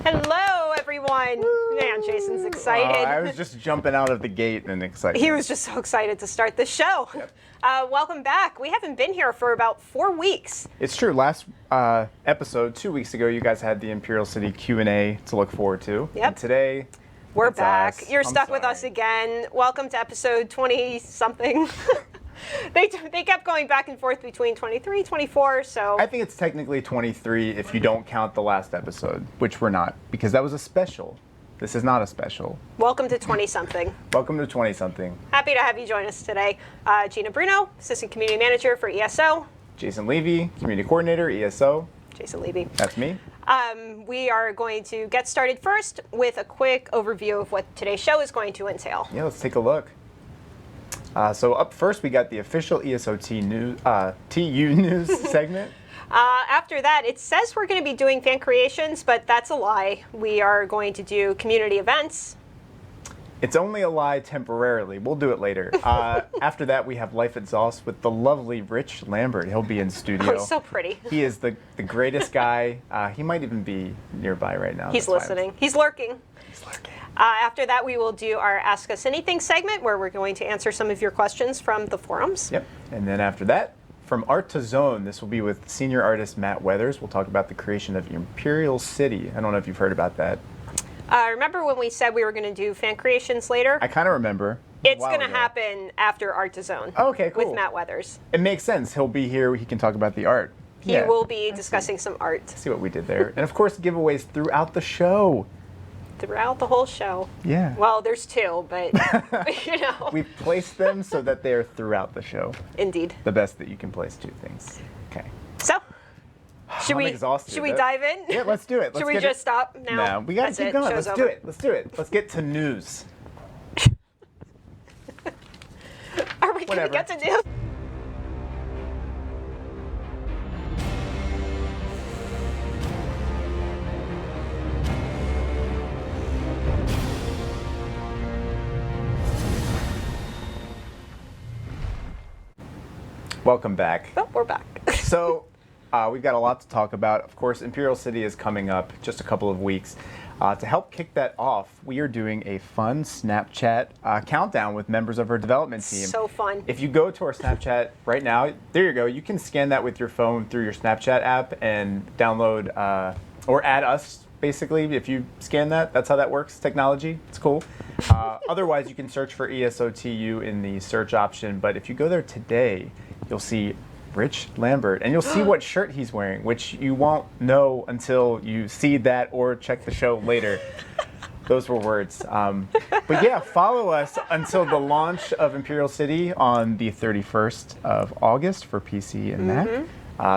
Hello, everyone. Man, Jason's excited. I was just jumping out of the gate and excited. He was just so excited to start the show. Yep. Welcome back. We haven't been here for about 4 weeks. It's true. Last episode, 2 weeks ago, you guys had the Imperial City Q&A to look forward to. Yep. And today, We're it's back. us. You're I'm stuck with sorry. us again. Welcome to episode 20-something. They kept going back and forth between 23, 24, so... I think it's technically 23 if you don't count the last episode, which we're not, because that was a special. This is not a special. Welcome to 20-something. Welcome to 20-something. Happy to have you join us today. Gina Bruno, Assistant Community Manager for ESO. Jason Levy, Community Coordinator, ESO. Jason Levy. That's me. We are going to get started first with a quick overview of what today's show is going to entail. Yeah, let's take a look. So up first, we got the official ESO TU News segment. After that, it says we're going to be doing fan creations, but that's a lie. We are going to do community events. It's only a lie temporarily. We'll do it later. After that, we have Life Exhaust with the lovely Rich Lambert. He'll be in studio. Oh, he's so pretty. He is the greatest guy. He might even be nearby right now. He's That's why listening. He's lurking. He's lurking. After that, we will do our Ask Us Anything segment, where we're going to answer some of your questions from the forums. Yep. And then after that, from Art to Zone, this will be with senior artist Matt Weathers. We'll talk about the creation of Imperial City. I don't know if you've heard about that. Remember when we said we were going to do fan creations later? I kind of remember. It's going to happen after Art to Zone. Okay, cool. With Matt Weathers. It makes sense. He'll be here. He can talk about the art. He will be discussing some art. See what we did there. And of course, giveaways throughout the show. Throughout the whole show. Yeah. Well, there's 2, but, you know. We've placed them so that they are throughout the show. Indeed. The best that you can place 2 things. Okay. So, should I'm we exhausted. should we dive in? Yeah, let's do it. Should we just stop now? No, we gotta That's keep it. going. Show's Let's do over. it. Let's do it. Let's get to news. Are we going to Whatever. get to news? Welcome back. Oh, we're back. So, we've got a lot to talk about. Of course, Imperial City is coming up just a couple of weeks. To help kick that off, we are doing a fun Snapchat countdown with members of our development team. So fun. If you go to our Snapchat right now, there you go. You can scan that with your phone through your Snapchat app and download or add us, basically. If you scan that, that's how that works. Technology, it's cool. Otherwise, you can search for ESOTU in the search option. But if you go there today, you'll see Rich Lambert, and you'll see what shirt he's wearing, which you won't know until you see that or check the show later. Those were words. But yeah, follow us until the launch of Imperial City on the 31st of August for PC and Mac,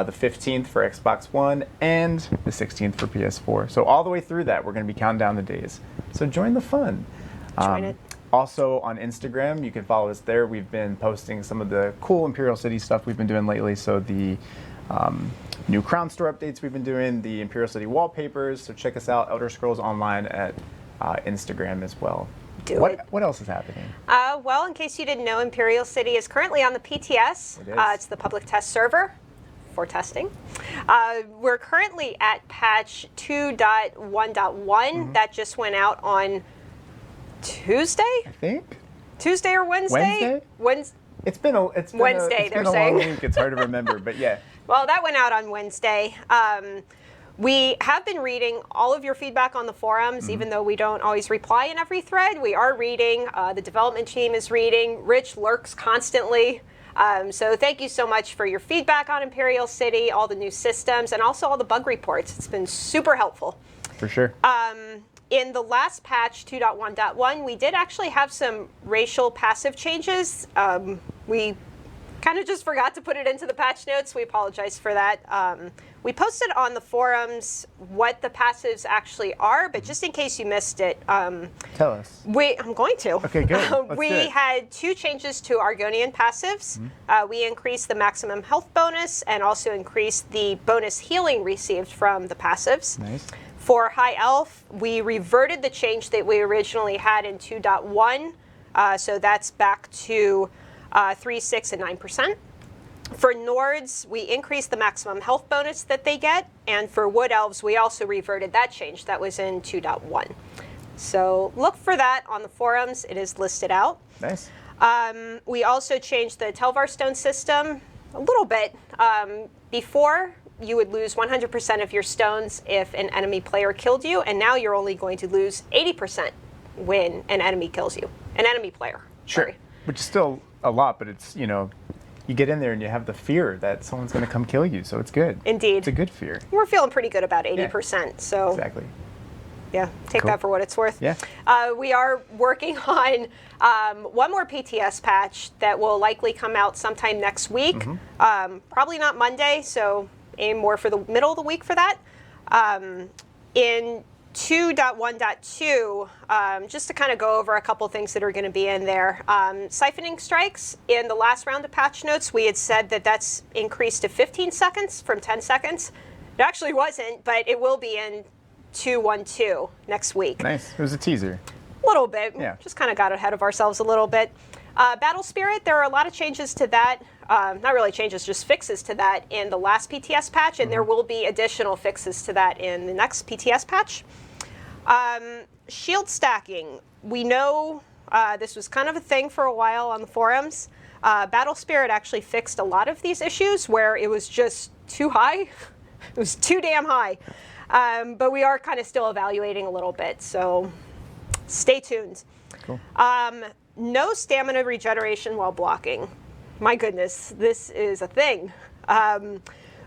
the 15th for Xbox One, and the 16th for PS4. So all the way through that, we're going to be counting down the days. So join the fun. Join it. Also on Instagram, you can follow us there. We've been posting some of the cool Imperial City stuff we've been doing lately. So the new Crown Store updates we've been doing, the Imperial City wallpapers. So check us out, Elder Scrolls Online at Instagram as well. What else is happening? Well, in case you didn't know, Imperial City is currently on the PTS. It is. It's the public test server for testing. We're currently at patch 2.1.1. That just went out on Tuesday? I think. Tuesday or Wednesday? Wednesday? It's been a Wednesday, they're saying. long week. It's hard to remember, but yeah. Well, that went out on Wednesday. We have been reading all of your feedback on the forums, even though we don't always reply in every thread. We are reading. The development team is reading. Rich lurks constantly. So thank you so much for your feedback on Imperial City, all the new systems, and also all the bug reports. It's been super helpful. For sure. In the last patch, 2.1.1, we did actually have some racial passive changes. We kind of just forgot to put it into the patch notes. We apologize for that. We posted on the forums what the passives actually are, but just in case you missed it, Tell us. I'm going to. Okay, good. Let's We do it. had 2 changes to Argonian passives. We increased the maximum health bonus and also increased the bonus healing received from the passives. Nice. For High Elf, we reverted the change that we originally had in 2.1. So that's back to 3, 6, and 9%. For Nords, we increased the maximum health bonus that they get, and for Wood Elves, we also reverted that change. That was in 2.1. So look for that on the forums. It is listed out. Nice. We also changed the Telvar Stone system a little bit. Before, you would lose 100% of your stones if an enemy player killed you, and now you're only going to lose 80% when an enemy kills you. An enemy player. Sure. Sorry. Which is still a lot, but it's, you know, you get in there and you have the fear that someone's going to come kill you, so it's good. Indeed. It's a good fear. We're feeling pretty good about 80%, so Exactly. yeah, take Cool. that for what it's worth. Yeah. We are working on one more PTS patch that will likely come out sometime next week. Probably not Monday, so aim more for the middle of the week for that. In 2.1.2, just to kind of go over a couple things that are going to be in there. Siphoning strikes, in the last round of patch notes, we had said that that's increased to 15 seconds from 10 seconds. It actually wasn't, but it will be in 2.1.2 next week. Nice. It was a teaser. A little bit. Yeah. Just kind of got ahead of ourselves a little bit. Battle Spirit, there are a lot of changes to that. Not really changes, just fixes to that in the last PTS patch, and there will be additional fixes to that in the next PTS patch. Shield stacking. We know this was kind of a thing for a while on the forums. Battle Spirit actually fixed a lot of these issues where it was just too high. It was too damn high. But we are kind of still evaluating a little bit, so stay tuned. Cool. No stamina regeneration while blocking. My goodness, this is a thing.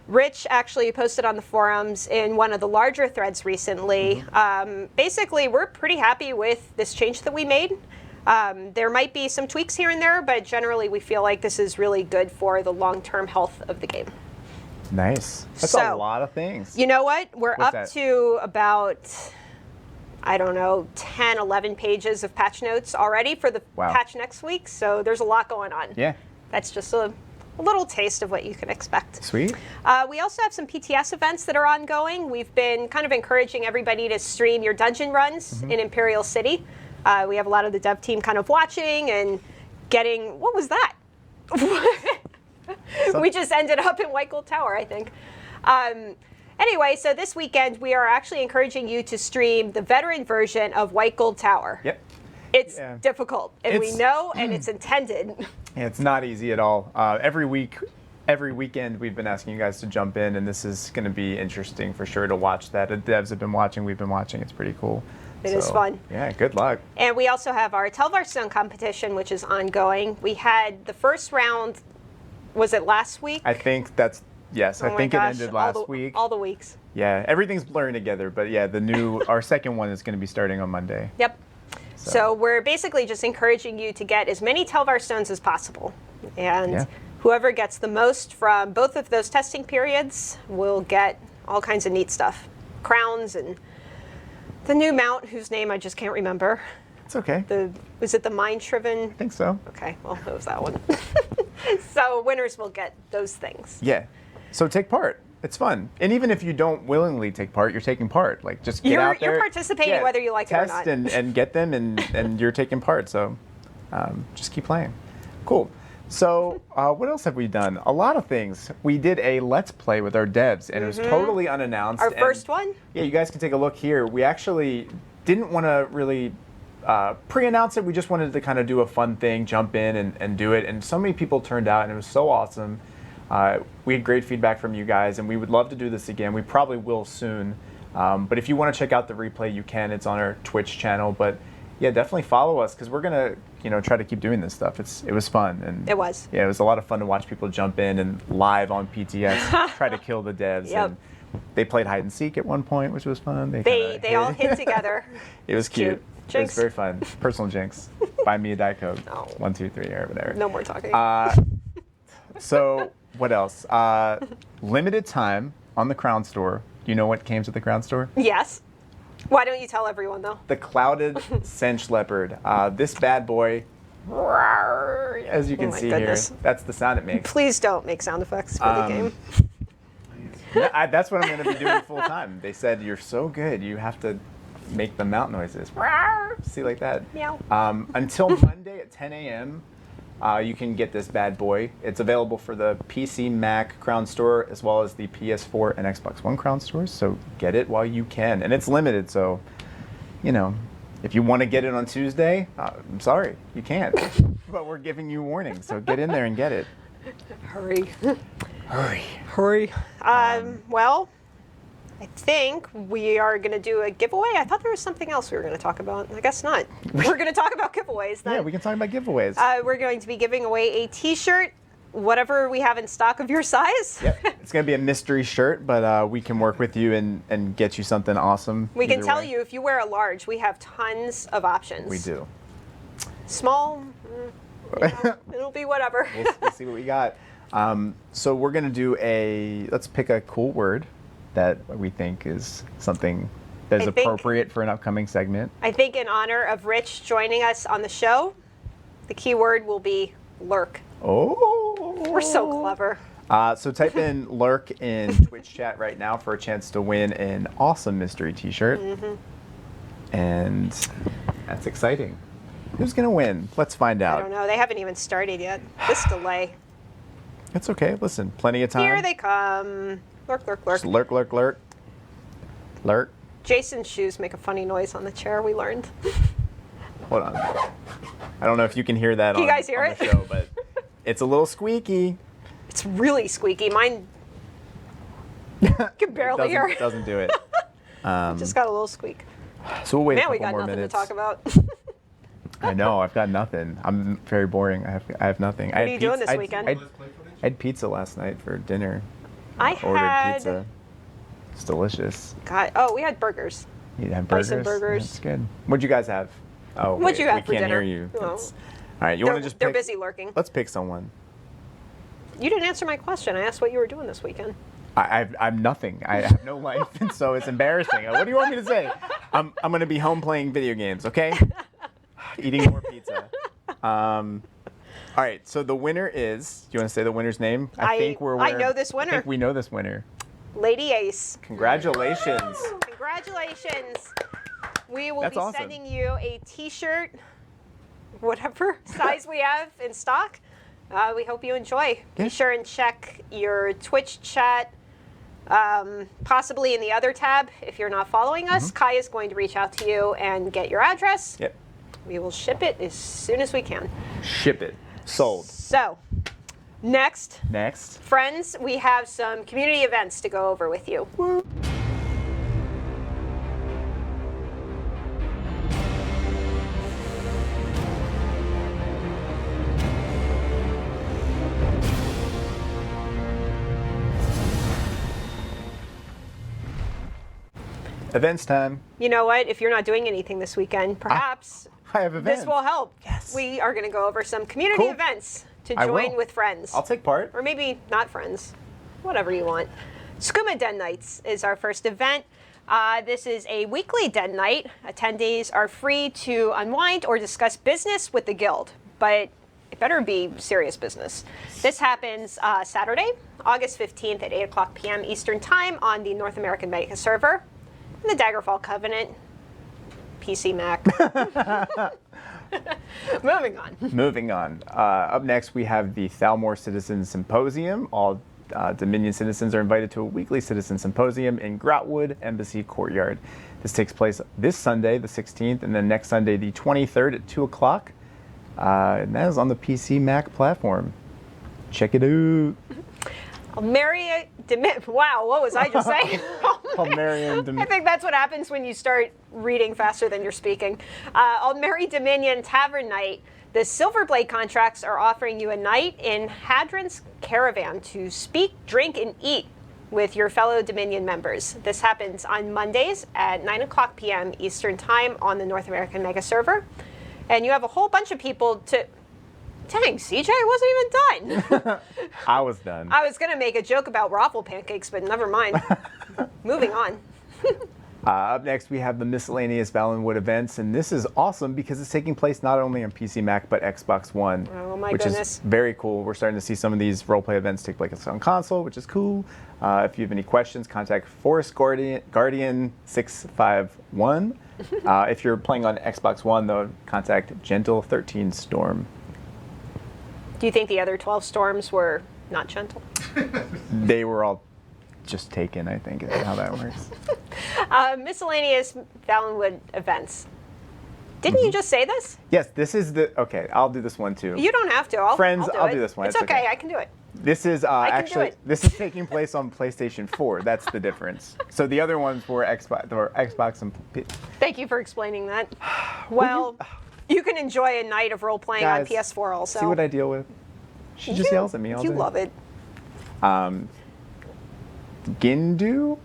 Rich actually posted on the forums in one of the larger threads recently. Basically, we're pretty happy with this change that we made. There might be some tweaks here and there, but generally we feel like this is really good for the long-term health of the game. Nice. That's So, a lot of things. You know what? We're What's up that? to about, I don't know, 10, 11 pages of patch notes already for the Wow. patch next week, so there's a lot going on. Yeah. That's just a little taste of what you can expect. Sweet. We also have some PTS events that are ongoing. We've been kind of encouraging everybody to stream your dungeon runs in Imperial City. We have a lot of the dev team kind of watching and getting, what was that? We just ended up in White Gold Tower, I think. Anyway, so this weekend we are actually encouraging you to stream the veteran version of White Gold Tower. Yep. It's Yeah. difficult, and we It's- know, and it's intended. Yeah, it's not easy at all. Every weekend we've been asking you guys to jump in, and this is going to be interesting for sure to watch that. The devs have been watching, we've been watching. It's pretty cool. It is fun. Yeah, good luck. And we also have our Telvar Stone competition, which is ongoing. We had the first round, was it last week? I think that's, yes, Oh I my think gosh, it ended all last week. All the weeks. Yeah, everything's blurring together, but yeah, our second one is going to be starting on Monday. Yep. So we're basically just encouraging you to get as many Telvar Stones as possible. And Yeah. whoever gets the most from both of those testing periods will get all kinds of neat stuff. Crowns and the new mount, whose name I just can't remember. It's okay. Was it the Mind Shriven? I think so. Okay, well, it was that one. So winners will get those things. Yeah. So take part. It's fun. And even if you don't willingly take part, you're taking part. Like, just get out there. You're participating whether you like it or not. Test and get them, and you're taking part. So just keep playing. Cool. So what else have we done? A lot of things. We did a Let's Play with our devs, and it was totally unannounced. Our and first one? Yeah, you guys can take a look here. We actually didn't want to really pre-announce it. We just wanted to kind of do a fun thing, jump in and do it. And so many people turned out, and it was so awesome. We had great feedback from you guys, and we would love to do this again. We probably will soon. But if you want to check out the replay, you can. It's on our Twitch channel. But yeah, definitely follow us, because we're gonna, try to keep doing this stuff. It was fun, and It was. Yeah, it was a lot of fun to watch people jump in and live on PTS try to kill the devs. Yep. And they played hide and seek at one point, which was fun. They all hid together. It was cute. It Jinx. was very fun. Personal jinx. Buy me a Diet Coke. Oh. 1, 2, 3, or whatever. No more talking. So what else? Limited time on the Crown Store. Do you know what came to the Crown Store? Yes. Why don't you tell everyone, though? The Clouded Cinch Leopard. This bad boy, as you can my see goodness. here, that's the sound it makes. Please don't make sound effects for the game. That's what I'm going to be doing full time. They said, you're so good, you have to make the mount noises. See, like that. Meow. Until Monday at 10 a.m., you can get this bad boy. It's available for the PC, Mac, Crown Store, as well as the PS4 and Xbox One Crown stores. So get it while you can. And it's limited, so, you know, if you want to get it on Tuesday, I'm sorry, you can't. But we're giving you warning, so get in there and get it. Hurry. Hurry. Well, I think we are going to do a giveaway. I thought there was something else we were going to talk about. I guess not. We're going to talk about giveaways then. Yeah, we can talk about giveaways. We're going to be giving away a t-shirt, whatever we have in stock of your size. Yep. It's going to be a mystery shirt, but we can work with you and get you something awesome. We can tell you if you wear a large, we have tons of options. We do. Small, it'll be whatever. We'll see what we got. So we're going to do let's pick a cool word that we think is something that is appropriate for an upcoming segment. I think in honor of Rich joining us on the show, the key word will be lurk. Oh. We're so clever. So type in lurk in Twitch chat right now for a chance to win an awesome mystery t-shirt. And that's exciting. Who's going to win? Let's find out. I don't know. They haven't even started yet. This delay. It's okay. Listen, plenty of time. Here they come. Lurk, lurk, lurk. Just lurk, lurk, lurk. Lurk. Jason's shoes make a funny noise on the chair, we learned. Hold on. I don't know if you can hear that Can you guys hear it? The show, but it's a little squeaky. It's really squeaky. Mine can barely hear. It doesn't do it. Just got a little squeak. So we'll wait Man, a we couple got more nothing minutes. to talk about. I know. I've got nothing. I'm very boring. I have nothing. What are you doing this weekend? I had pizza last night for dinner. I Ordered had pizza. It's delicious. God, oh, we had burgers. You had burgers? Bison burgers. That's good. What'd you guys have? Oh, What'd you have for we can't dinner? hear you. Oh. All right, you want to just They're pick? busy lurking. Let's pick someone. You didn't answer my question. I asked what you were doing this weekend. I'm nothing. I have no life, and so it's embarrassing. What do you want me to say? I'm going to be home playing video games, okay? Eating more pizza. All right, so the winner is, do you want to say the winner's name? I know this winner. I think we know this winner. Lady Ace. Congratulations. Congratulations. We will That's be awesome. sending you a t-shirt, whatever size we have in stock. We hope you enjoy. Yeah. Be sure and check your Twitch chat, possibly in the other tab if you're not following us. Kai is going to reach out to you and get your address. Yep. We will ship it as soon as we can. Ship it. Sold. So, next, Next. friends, we have some community events to go over with you. Events time. You know what? If you're not doing anything this weekend, perhaps I have events. this will help. Yes. We are going to go over some community Cool. events to I join will. with friends. I'll take part. Or maybe not friends. Whatever you want. Scuba Den Nights is our first event. This is a weekly den night. Attendees are free to unwind or discuss business with the guild, but it better be serious business. This happens Saturday, August 15th at 8 o'clock p.m. Eastern Time on the North American Mega server. The Daggerfall Covenant, PC Mac. Moving on. Moving on. Up next, we have the Thalmor Citizen Symposium. All Dominion citizens are invited to a weekly citizen symposium in Grotwood Embassy Courtyard. This takes place this Sunday, the 16th, and then next Sunday, the 23rd at 2 o'clock. And that is on the PC Mac platform. Check it out. Wow, what was I just saying? I I think that's what happens when you start reading faster than you're speaking. Almeri Dominion Tavern Night. The Silverblade contracts are offering you a night in Hadron's Caravan to speak, drink, and eat with your fellow Dominion members. This happens on Mondays at 9 o'clock p.m. Eastern Time on the North American Mega server. And you have a whole bunch of people to... Dang, CJ wasn't even done. I was done. I was going to make a joke about waffle pancakes, but never mind. Moving on. Up next, we have the miscellaneous Valenwood events, and this is awesome because it's taking place not only on PC Mac but Xbox One, Oh my which goodness. is very cool. We're starting to see some of these roleplay events take place on console, which is cool. If you have any questions, contact Forest Guardian 651. If you're playing on Xbox One, though, contact Gentle 13 Storm. Do you think the other 12 storms were not gentle? They were all just taken, I think, is how that works. Miscellaneous Valenwood events. Didn't you just say this? Yes, this is okay, I'll do this one too. You don't have to. Friends, I'll do this one. It's okay. I can do it. This is this is taking place on PlayStation 4. That's the difference. So the other ones were Xbox and Thank you for explaining that. Well, you can enjoy a night of role-playing on PS4 also. See what I deal with? She just yells at me all day. You love it. Jindu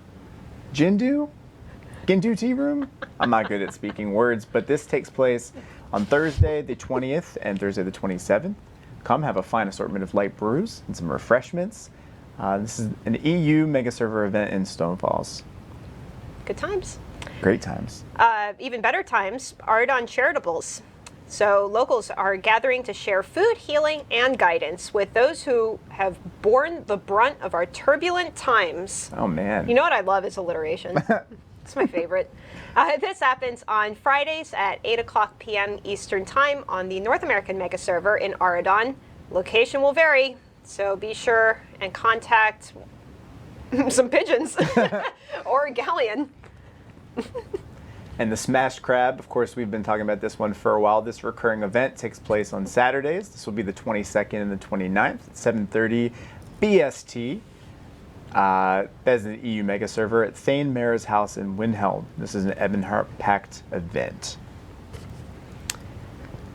Tea Room? I'm not good at speaking words, but this takes place on Thursday the 20th and Thursday the 27th. Come have a fine assortment of light brews and some refreshments. This is an EU mega server event in Stone Falls. Good times. Great times. Even better times, Ardon Charitables. So locals are gathering to share food, healing, and guidance with those who have borne the brunt of our turbulent times. Oh, man. You know what I love is alliteration. It's my favorite. This happens on Fridays at 8 o'clock p.m. Eastern Time on the North American Mega Server in Ardon. Location will vary, so be sure and contact some pigeons or a galleon. And the Smashed Crab, of course, we've been talking about this one for a while. This recurring event takes place on Saturdays. This will be the 22nd and the 29th at 7:30 BST. That is an EU mega server at Thane Mayor's House in Windhelm. This is an Ebonheart-packed event.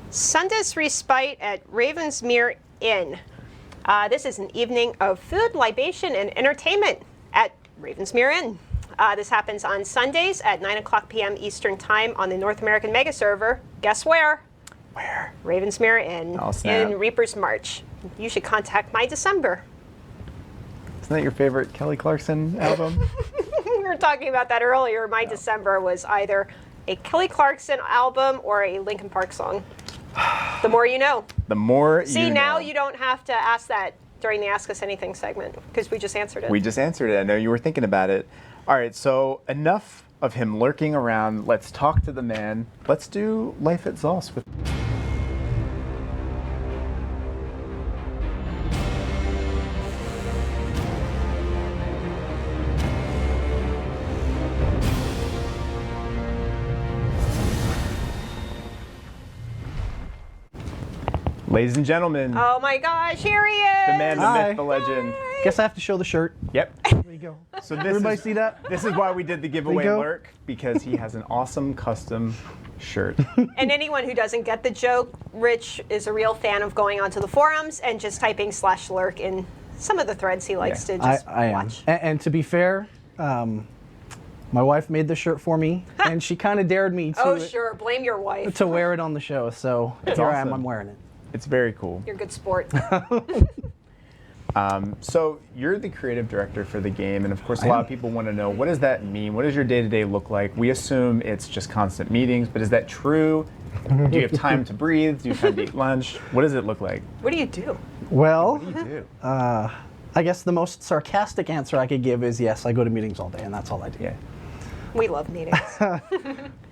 Sunday's Respite at Ravensmere Inn. This is an evening of food, libation, and entertainment at Ravensmere Inn. This happens on Sundays at 9 o'clock p.m. Eastern Time on the North American Mega Server. Guess where? Where? Ravensmere Inn in Reaper's March. You should contact My December. Isn't that your favorite Kelly Clarkson album? We were talking about that earlier. My December was either a Kelly Clarkson album or a Linkin Park song. The more you know. The more you know. See, now you don't have to ask that during the Ask Us Anything segment because we just answered it. We just answered it. I know you were thinking about it. All right, so enough of him lurking around. Let's talk to the man. Let's do Life at Zoss with. Ladies and gentlemen, Oh my gosh, here he is! the man, the Hi. myth, the legend. Guess I have to show the shirt. Yep. There you go. So this Everybody is, see that? This is why we did the giveaway go. lurk, because he has an awesome custom shirt. And anyone who doesn't get the joke, Rich is a real fan of going onto the forums and just typing /lurk in some of the threads he likes to just I am. watch. And to be fair, my wife made the shirt for me, and she kind of dared me Oh, sure. Blame your wife. to wear it on the show. So here I am. awesome. I'm wearing it. It's very cool. You're a good sport. So you're the creative director for the game, and of course a lot of people want to know, what does that mean? What does your day-to-day look like? We assume it's just constant meetings, but is that true? Do you have time to breathe? Do you have time to eat lunch? What does it look like? What do you do? Well, What do you do? I guess the most sarcastic answer I could give is yes, I go to meetings all day, and that's all I do. Yeah. We love meetings.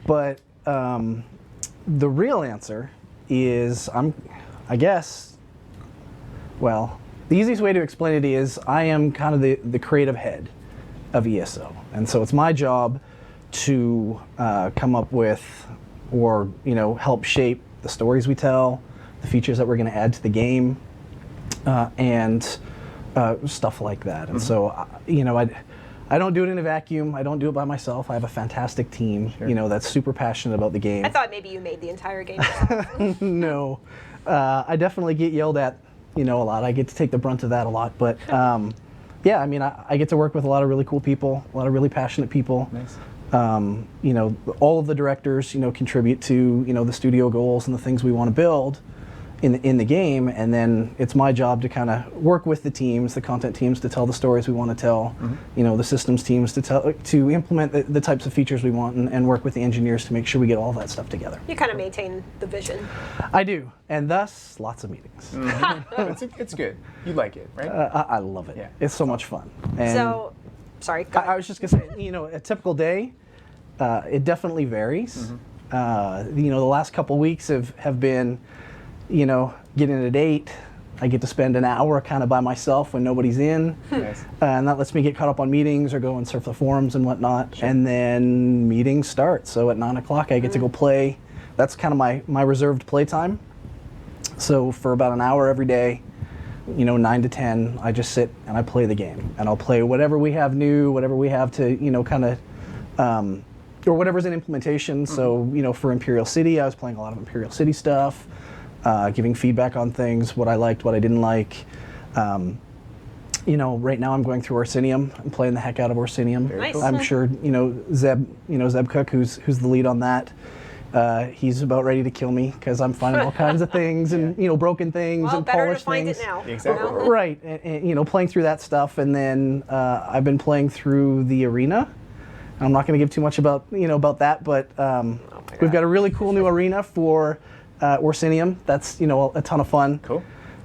But the real answer is I guess, well, the easiest way to explain it is I am kind of the creative head of ESO. And so it's my job to come up with or, help shape the stories we tell, the features that we're going to add to the game, and stuff like that. And so, I don't do it in a vacuum. I don't do it by myself. I have a fantastic team, that's super passionate about the game. I thought maybe you made the entire game yourself. No. I definitely get yelled at, a lot. I get to take the brunt of that a lot. But yeah, I get to work with a lot of really cool people, a lot of really passionate people. Nice. All of the directors, contribute to, the studio goals and the things we want to build in the game. And then it's my job to kind of work with the teams, the content teams, to tell the stories we want to tell, the systems teams to implement the types of features we want, and work with the engineers to make sure we get all that stuff together. You kind of maintain the vision. I do, and thus lots of meetings. It's good. You like it, right? I love it. Yeah. It's so much fun. And So, sorry, go I ahead. was just gonna say, a typical day, it definitely varies. The last couple weeks have been, getting at 8, I get to spend an hour kind of by myself when nobody's in. Nice. And that lets me get caught up on meetings or go and surf the forums and whatnot. And then meetings start. So at 9 o'clock, I get to go play. That's kind of my reserved play time. So for about an hour every day, 9 to 10, I just sit and I play the game. And I'll play whatever we have new, whatever we have to, kind of, or whatever's in implementation. So, for Imperial City, I was playing a lot of Imperial City stuff. Giving feedback on things, what I liked, what I didn't like. Right now I'm going through Orsinium. I'm playing the heck out of Orsinium. Nice. I'm sure, Zeb Cook, who's the lead on that. He's about ready to kill me because I'm finding all kinds of things and broken things Well, and better to polished find things. it now. Exactly. Right, and playing through that stuff, and then I've been playing through the arena. I'm not going to give too much about about that, but we've got a really cool new arena for Orsinium. That's a ton of fun. Cool.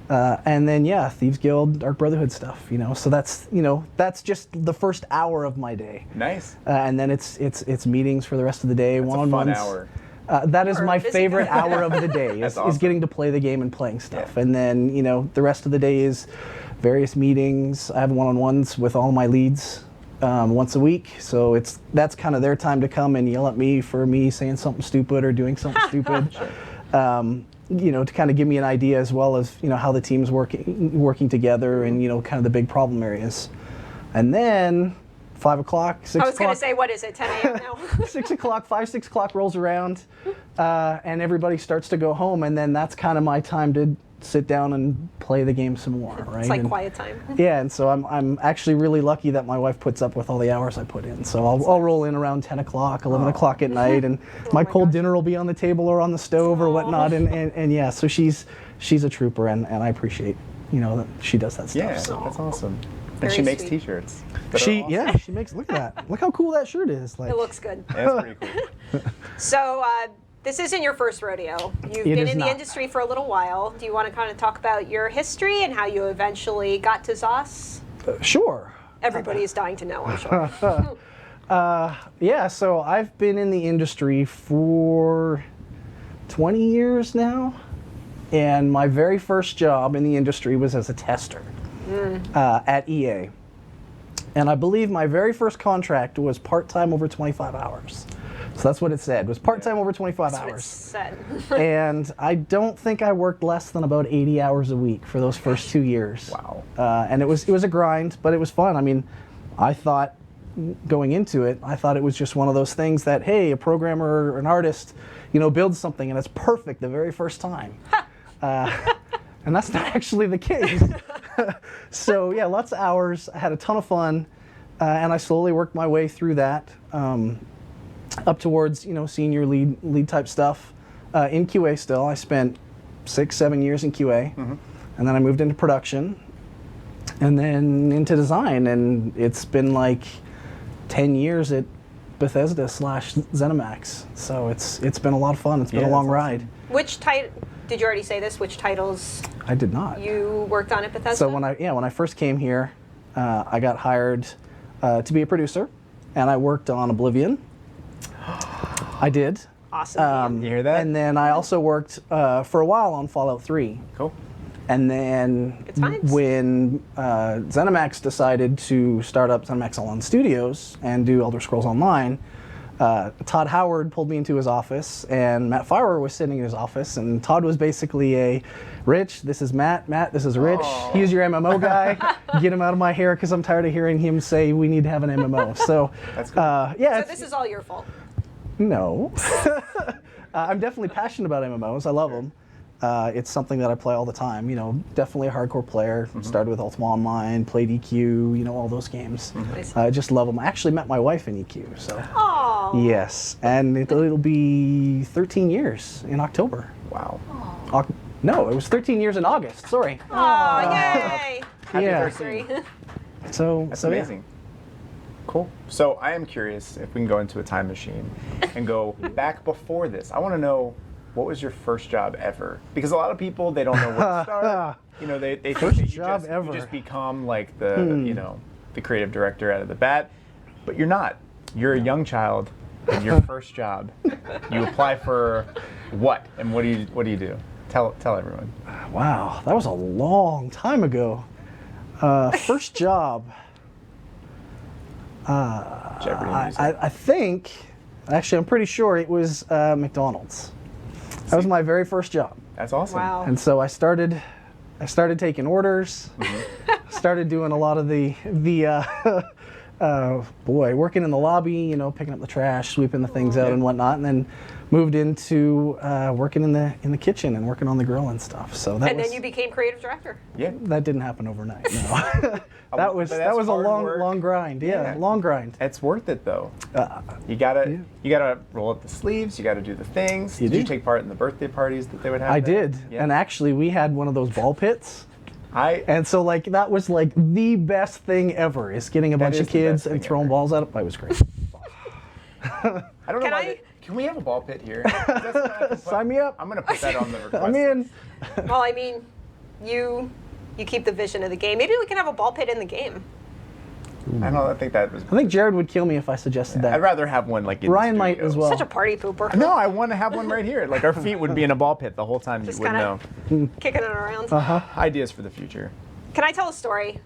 And then Thieves Guild, Dark Brotherhood stuff. So that's just the first hour of my day. Nice. And then it's meetings for the rest of the day. That's one-on-ones. a fun hour. That is You're my a busy favorite guy. hour of the day That's is awesome. getting to play the game and playing stuff. Yeah. And then, the rest of the day is various meetings. I have one-on-ones with all my leads once a week. So that's kind of their time to come and yell at me for me saying something stupid or doing something stupid. To kind of give me an idea as well as, how the team's working together and, kind of the big problem areas. And then 5 o'clock, 6 o'clock. I was going to say, what is it, 10 a.m. now? 6 o'clock rolls around, and everybody starts to go home, and then that's kind of my time to sit down and play the game some more, right? It's like And- quiet time. Yeah, and so I'm actually really lucky that my wife puts up with all the hours I put in. So I'll roll in around 10 o'clock, 11 o'clock at night, and my cold dinner will be on the table or on the stove or whatnot, and yeah, so she's a trooper, and I appreciate, that she does that stuff. Yeah, So. that's awesome. And Very she makes sweet. T-shirts. that are awesome. She makes, look at that. Look how cool that shirt is. Like, It looks good. Yeah, that's pretty cool. So this isn't your first rodeo. You've It been is in the not. industry for a little while. Do you want to kind of talk about your history and how you eventually got to ZOS? Sure. Everybody is dying to know, I'm sure. Yeah, so I've been in the industry for 20 years now, and my very first job in the industry was as a tester at EA. And I believe my very first contract was part-time over 25 hours. So that's what it said, was part-time over 25 That's what it hours. said. And I don't think I worked less than about 80 hours a week for those first 2 years. Wow. And it was a grind, but it was fun. I mean, I thought going into it, I thought it was just one of those things that, hey, a programmer or an artist, builds something and it's perfect the very first time. And that's not actually the case. So yeah, lots of hours. I had a ton of fun, and I slowly worked my way through that up towards senior lead type stuff. In QA still, I spent 6-7 years in QA, and then I moved into production, and then into design, and it's been like 10 years at Bethesda / ZeniMax. So it's been a lot of fun. It's been a Yeah, long that's ride. Which title, did you already say this? Which titles I did not. you worked on at Bethesda? So when I first came here, I got hired to be a producer, and I worked on Oblivion. I did. Awesome. You hear that? And then I also worked for a while on Fallout 3. Cool. And then Good times. when ZeniMax decided to start up ZeniMax Online Studios and do Elder Scrolls Online, Todd Howard pulled me into his office, and Matt Firer was sitting in his office, and Todd was basically a, Rich, this is Matt, this is Rich, he's your MMO guy, get him out of my hair because I'm tired of hearing him say we need to have an MMO. So, That's cool. so it's- this is all your fault. no. I'm definitely passionate about MMOs. I love them. It's something that I play all the time. Definitely a hardcore player. Started with Ultima Online, played EQ, all those games. Nice. I just love them. I actually met my wife in EQ, so. Aw. Yes, and it'll be 13 years in October. Wow. No, it was 13 years in August. Sorry. Aw, yay! Happy Yeah. 13. So That's so yeah. amazing. Cool. So I am curious if we can go into a time machine and go back before this. I want to know, what was your first job ever? Because a lot of people, they don't know where to start. They think First that job you ever. just become like the the creative director out of the bat, but you're not. You're a young child, and your first job, you apply for what, and what do you do? Tell everyone. Wow, that was a long time ago. First job. Jeopardy music. I think, actually, I'm pretty sure it was McDonald's. That was my very first job. That's awesome. Wow. And so I started taking orders, started doing a lot of the working in the lobby, picking up the trash, sweeping the things out and whatnot, and then moved into working in the kitchen and working on the grill and stuff. So that And then you became creative director. Yeah. that didn't happen overnight. No. that was But that's a hard long work. long grind. Yeah, long grind. It's worth it though. You gotta roll up the sleeves. You gotta do the things. You Did you do. take part in the birthday parties that they would have? I there? did, Yeah. and actually we had one of those ball pits. I And so, that was the best thing ever, is getting a bunch is of the kids best and thing throwing ever. balls at it. It was great. don't know Can why. I- Can we have a ball pit here? That's what I have to put- Sign me up. I'm gonna put that on the request. I'm in. Well, I mean, you keep the vision of the game. Maybe we can have a ball pit in the game. I don't. I think that was. I think Jared would kill me if I suggested that. I'd rather have one like in Ryan the might studio. as well. Such a party pooper. No, I want to have one right here. Like our feet would be in a ball pit the whole time. Just You wouldn't know. kinda kicking it around. Ideas for the future. Can I tell a story?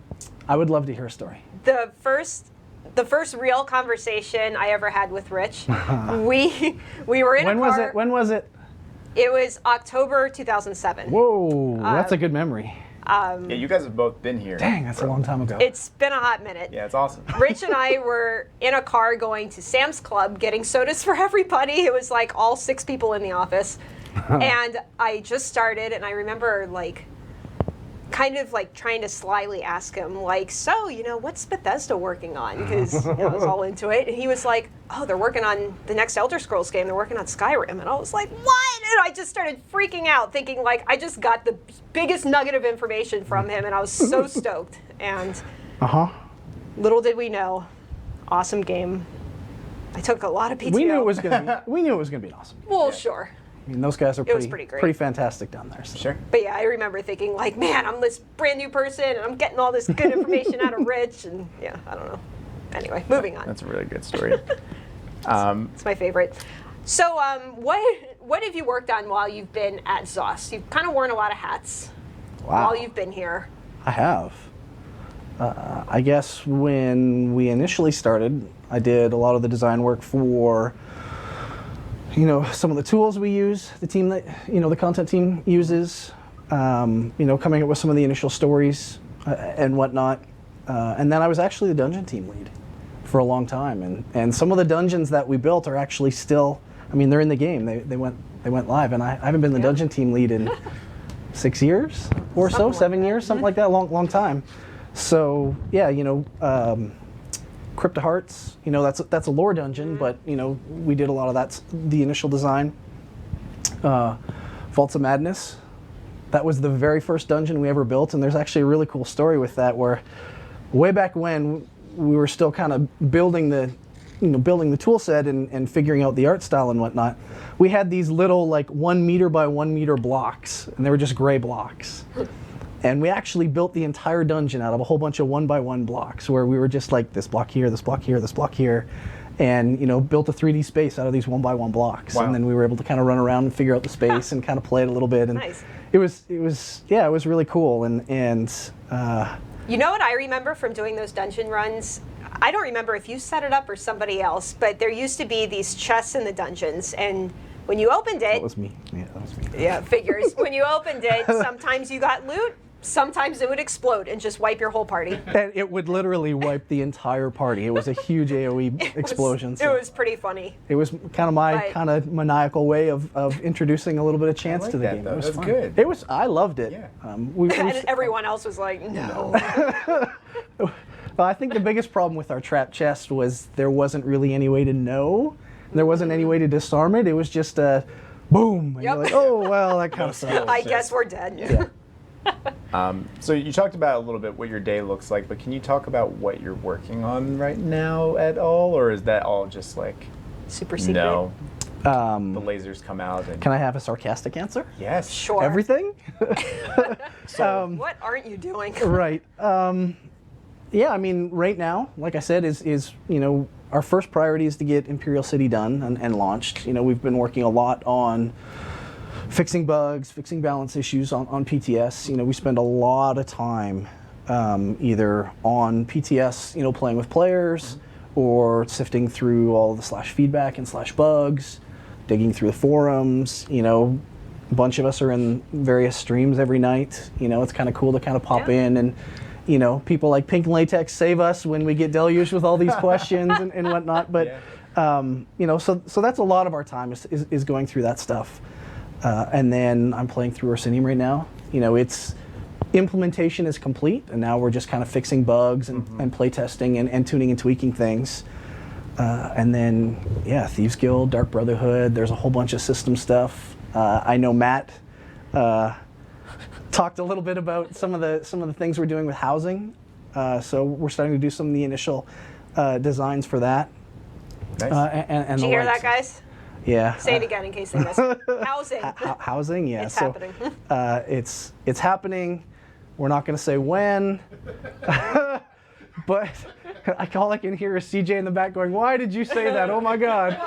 I would love to hear a story. The first real conversation I ever had with Rich, we were in When a was car. it? When was it? It was October 2007. Whoa, that's a good memory. Yeah, you guys have both been here. Dang, that's a long time ago. It's been a hot minute. Yeah, it's awesome. Rich and I were in a car going to Sam's Club getting sodas for everybody. It was like all 6 people in the office. And I just started, and I remember kind of trying to slyly ask him, so, what's Bethesda working on? Because I was all into it. And he was like, oh, they're working on the next Elder Scrolls game. They're working on Skyrim. And I was like, what? And I just started freaking out, thinking I just got the biggest nugget of information from him. And I was so stoked. And little did we know, awesome game. I took a lot of PTO. we knew it was gonna be an awesome. Well, sure. I mean, those guys are was pretty great. fantastic down there. So. Sure. But yeah, I remember thinking man, I'm this brand new person and I'm getting all this good information out of Rich, and yeah, I don't know. Anyway, moving on. That's a really good story. It's my favorite. So, what have you worked on while you've been at ZOS? You've kind of worn a lot of hats Wow. while you've been here. I have. I guess when we initially started, I did a lot of the design work for, some of the tools we use, the team that, the content team uses, coming up with some of the initial stories and whatnot. And then I was actually the dungeon team lead for a long time. And some of the dungeons that we built are actually still, they're in the game. They went live, and I haven't been the dungeon team lead in 6 years or so, Something like 7 that. years, something like that, long time. So yeah, Crypt of Hearts, that's a lore dungeon, but we did a lot of that's the initial design. Vaults of Madness, that was the very first dungeon we ever built, and there's actually a really cool story with that, where way back when we were still kind of building the tool set and figuring out the art style and whatnot. We had these little 1 meter by 1 meter blocks, and they were just gray blocks. And we actually built the entire dungeon out of a whole bunch of 1 by 1 blocks, where we were just this block here, this block here, this block here, and built a 3D space out of these 1 by 1 blocks. Wow. And then we were able to kind of run around and figure out the space and kind of play it a little bit. And Nice. it was really cool. And You know what I remember from doing those dungeon runs? I don't remember if you set it up or somebody else, but there used to be these chests in the dungeons, and when you opened it, that was me. Yeah, that was me. yeah, figures. When you opened it, sometimes you got loot, sometimes it would explode and just wipe your whole party. And it would literally wipe the entire party. It was a huge AoE explosion. It was pretty funny. It was kind of my Right. kind of maniacal way of introduing a little bit of chance like to the that, game. though. It was That's fun. good. It was. I loved it. Yeah. And everyone else was like, no. Well, I think the biggest problem with our trap chest was there wasn't really any way to know. There wasn't any way to disarm it. It was just a boom. And Yep. you're like, oh, well, that kind of sucks. I guess we're dead. Yeah. So you talked about a little bit what your day looks like, but can you talk about what you're working on right now at all, or is that all just Super secret. no? The Um, lasers come out and can I have a sarcastic answer? yes, Sure. Everything? So What aren't you doing? Right. Yeah, right now, like I said, is our first priority is to get Imperial City done and launched. We've been working a lot on fixing bugs, fixing balance issues on PTS. You know, we spend a lot of time either on PTS, you know, playing with players, or sifting through all the /feedback and /bugs, digging through the forums. You know, a bunch of us are in various streams every night. You know, it's kind of cool to kind of pop in and, you know, people like Pink and Latex save us when we get deluged with all these questions and whatnot. But, you know, so that's a lot of our time is going through that stuff. And then I'm playing through Orsinium right now. You know, it's implementation is complete, and now we're just kind of fixing bugs and play testing and tuning and tweaking things. And then, yeah, Thieves Guild, Dark Brotherhood, there's a whole bunch of system stuff. I know Matt talked a little bit about some of the things we're doing with housing. So we're starting to do some of the initial designs for that. Nice. And Did you hear that, guys? Yeah. Say it again in case they missed it. Housing. Housing, yeah. It's happening. It's happening. We're not going to say when, but all I can hear is CJ in the back going, "Why did you say that? Oh my God!"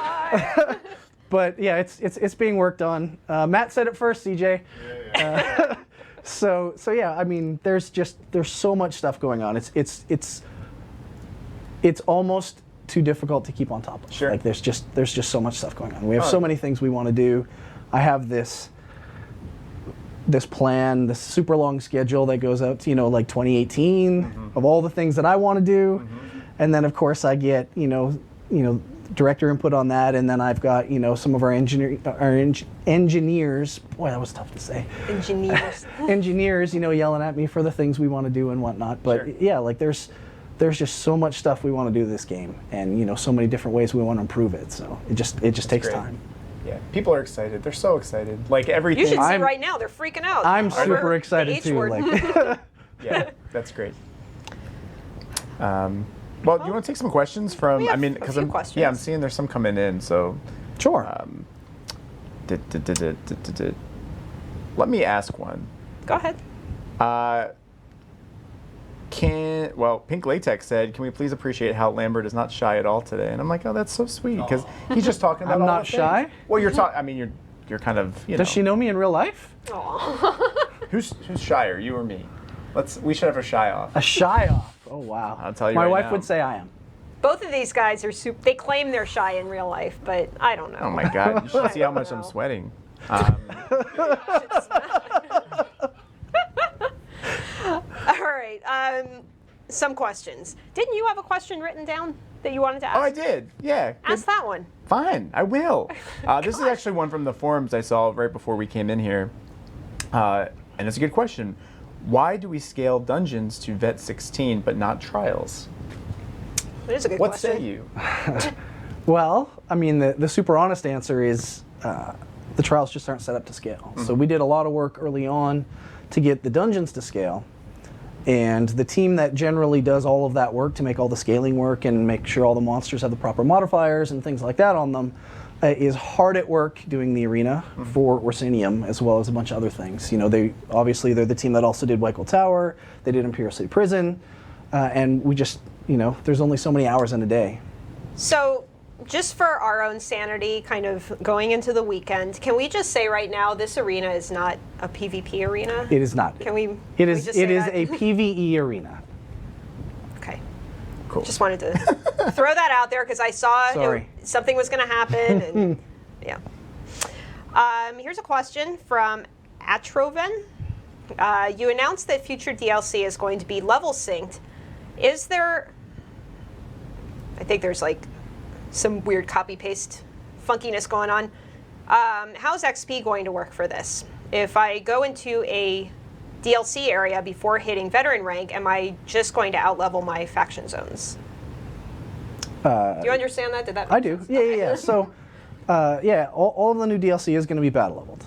But yeah, it's being worked on. Matt said it first, CJ. Yeah. So yeah, I mean, there's so much stuff going on. It's almost too difficult to keep on top of. Sure. Like there's just so much stuff going on. We have so many things we want to do. I have this plan, this super long schedule that goes out to, you know, like 2018 of all the things that I want to do. And then of course I get, you know, director input on that, and then I've got, you know, some of our engineers, boy, that was tough to say. Engineers, you know, yelling at me for the things we want to do and whatnot. But yeah, like there's just so much stuff we want to do this game, and, you know, so many different ways we want to improve it. So it just takes time. Yeah, people are excited. They're so excied. Like everything. You should see right now. They're freaking out. I'm super excited too. Like, yeah, that's great. Well, do you want to take some questions from? We have I mean, a few questions. Yeah, I'm seeing there's some coming in. So sure. Let me ask one. Go ahead. Pink Latex said, "Can we please appreciate how Lambert is not shy at all today?" And I'm like, "Oh, that's so sweet," because he's just talking about. I'm all not the shy? things. Well, you're talking. I mean, you're kind of. Does she know me in real life? Who's shyer, you or me? We should have a shy off. A shy off. Oh wow. I'll tell you. My right wife now. would say I am. Both of these guys are they claim they're shy in real life, but I don't know. Oh my God! You should see how much I'm sweating. All right. Some questions. Didn't you have a question written down that you wanted to ask? Oh, I did. Yeah. Ask that one. Fine, I will. This is actually one from the forums I saw right before we came in here, and it's a good question. Why do we scale dungeons to Vet 16 but not trials? That is a good What question. say you? Well, I mean, the super honest answer is the trials just aren't set up to scale. So we did a lot of work early on to get the dungeons to scale. And the team that generally does all of that work to make all the scaling work and make sure all the monsters have the proper modifiers and things like that on them is hard at work doing the arena for Orsinium, as well as a bunch of other things. You know, they're the team that also did Whitehall Tower, they did Imperial City Prison, and we just, you know, there's only so many hours in a day. So, just for our own sanity, kind of going into the weekend, can we just say right now this arena is not a PvP arena? It is not. Can we? It can is. we just say It is that? a PvE arena. Okay. Cool. Just wanted to throw that out there because I saw something was going to happen, and yeah. Here's a question from Atroven. You announced that future DLC is going to be level synced. Is there? I think there's like some weird copy paste funkiness going on. How's XP going to work for this? If I go into a DLC area before hitting veteran rank, am I just going to outlevel my faction zones? Do you understand that? Did that? I do. Yeah. So, all of the new DLC is going to be battle leveled,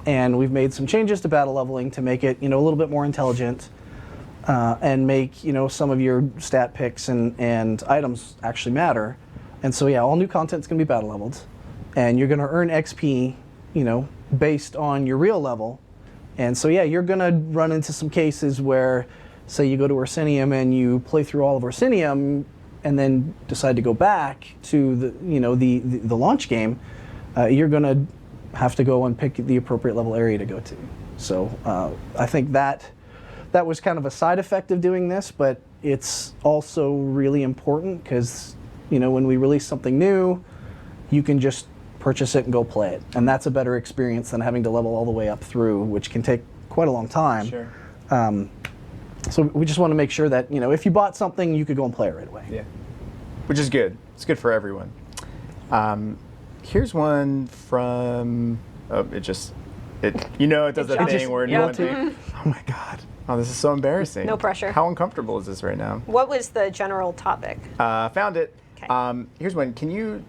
and we've made some changes to battle leveling to make it, you know, a little bit more intelligent, and make, you know, some of your stat picks and items actually matter. And so, yeah, all new content's going to be battle leveled, and you're going to earn XP, you know, based on your real level. And so, yeah, you're going to run into some cases where, say, you go to Orsinium and you play through all of Orsinium, and then decide to go back to the launch game. You're going to have to go and pick the appropriate level area to go to. So I think that was kind of a side effect of doing this, but it's also really important because, when we release something new, you can just purchase it and go play it. And that's a better experience than having to level all the way up through, which can take quite a long time. Sure. So we just want to make sure that, if you bought something, you could go and play it right away. Yeah. Which is good. It's good for everyone. Here's one from, it does that thing where no one thinks, oh my God. Oh, this is so embarrassing. No pressure. How uncomfortable is this right now? What was the general topic? Found it. Okay. Here's one. Can you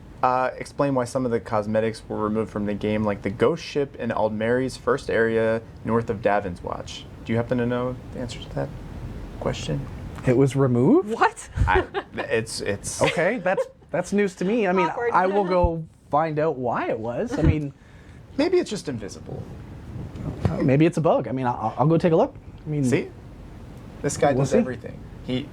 explain why some of the cosmetics were removed from the game, like the ghost ship in Aldmeri's first area north of Davin's Watch? Do you happen to know the answer to that question? It was removed? What? It's Okay, that's news to me. I mean, Awkward. I will go find out why it was. I mean, maybe it's just invisible. maybe it's a bug. I mean, I'll go take a look. I mean, See, this guy does see. everything. He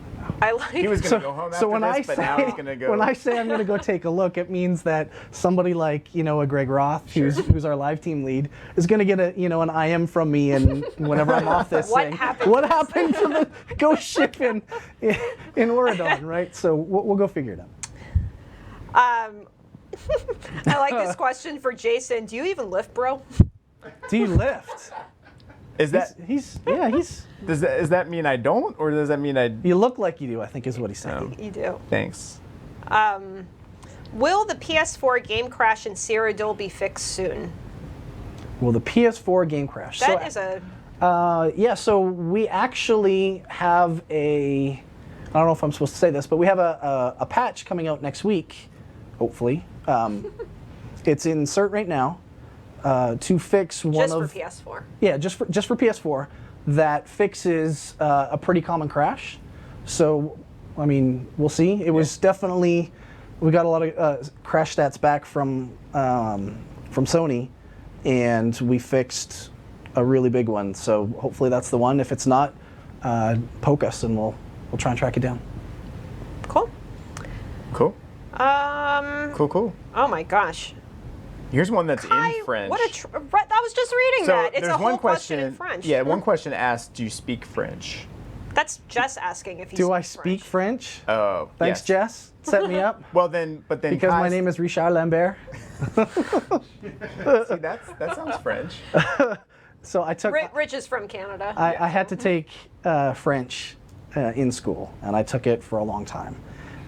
was going to go home so after when this, but now he's going to go. When I say I'm going to go take a look, it means that somebody like a Greg Roth, who's our live team lead, is going to get an IM from me, and whenever I'm off this What thing, happened? what happened to the ghost ship in Oregon, right? So we'll go figure it out. I like this question for Jason. Do you even lift, bro? Do you lift? Is that He's does that mean I don't, or does that mean I? You look like you do, I think is what he's saying. You do. Thanks. Will the PS4 game crash in Cyrodiil be fixed soon? Well, the PS4 game crash. That is a... So we actually have I don't know if I'm supposed to say this, but we have a patch coming out next week, hopefully. It's in cert right now to fix one just of... for PS4. Yeah, just for PS4, that fixes a pretty common crash. So, I mean, we'll see. It was definitely... We got a lot of crash stats back from Sony, and we fixed a really big one. So hopefully that's the one. If it's not, poke us and we'll try and track it down. Cool. Cool. Cool. Oh my gosh. Here's one that's Kai, in French. What I was just reading that. It's there's a whole one question in French. Yeah, one question asked, do you speak French? That's Jess asking if you Do I speak French? Oh, Thanks, yes. Jess. Set me up. Well, then Because my name is Richard Lambert. See, that sounds French. So I took... Rich is from Canada. I had to take French in school, and I took it for a long time.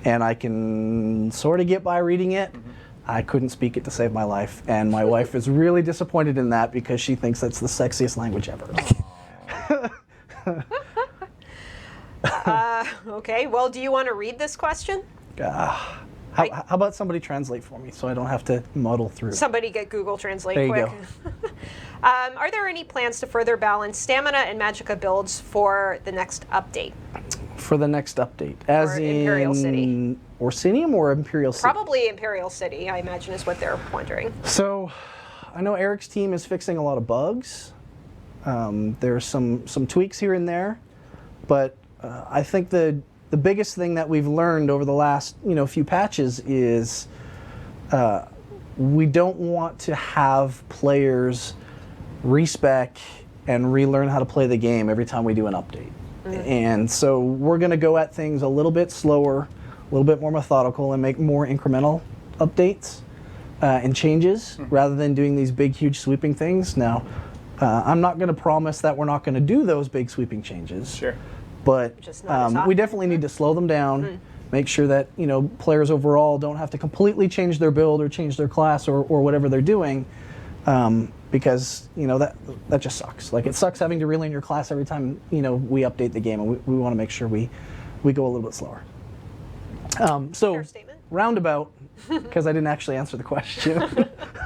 And I can sort of get by reading it. Mm-hmm. I couldn't speak it to save my life, and my wife is really disappointed in that because she thinks that's the sexiest language ever. Okay, well, do you want to read this question? How about somebody translate for me so I don't have to muddle through? Somebody get Google Translate There you quick. go. Are there any plans to further balance stamina and magicka builds for the next update? For the next update, as Or in Imperial City. Orsinium or Imperial City? Probably Imperial City, I imagine, is what they're wondering. So, I know Eric's team is fixing a lot of bugs. There's some tweaks here and there, but I think the biggest thing that we've learned over the last few patches is we don't want to have players respec and relearn how to play the game every time we do an update. Mm-hmm. And so we're going to go at things a little bit slower, a little bit more methodical, and make more incremental updates and changes rather than doing these big, huge sweeping things. Now, I'm not going to promise that we're not going to do those big sweeping changes. Sure. But Just not as we often. definitely need to slow them down, make sure that players overall don't have to completely change their build or change their class or whatever they're doing, because that just sucks. Like, it sucks having to relearn your class every time we update the game, and we want to make sure we go a little bit slower. So Fair statement. roundabout, because I didn't actually answer the question.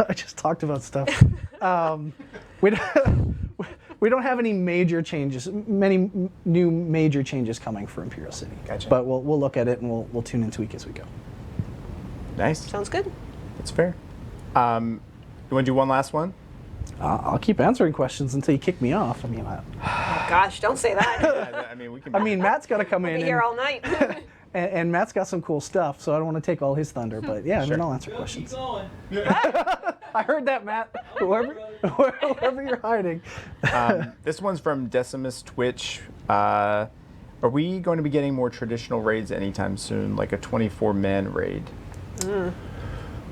I just talked about stuff. We don't have any major changes, many new major changes coming for Imperial City. Gotcha. But we'll look at it and we'll tune and tweak as we go. Nice. Sounds good. That's fair. You want to do one last one? I'll keep answering questions until you kick me off. I mean, Oh, gosh, don't say that. I mean, we can. Matt's got to come We'll in be here all night. and Matt's got some cool stuff, so I don't want to take all his thunder. But yeah, I mean, I'll answer questions. Keep going. I heard that, Matt. whoever you're hiding. This one's from Decimus Twitch. Are we going to be getting more traditional raids anytime soon, like a 24-man raid?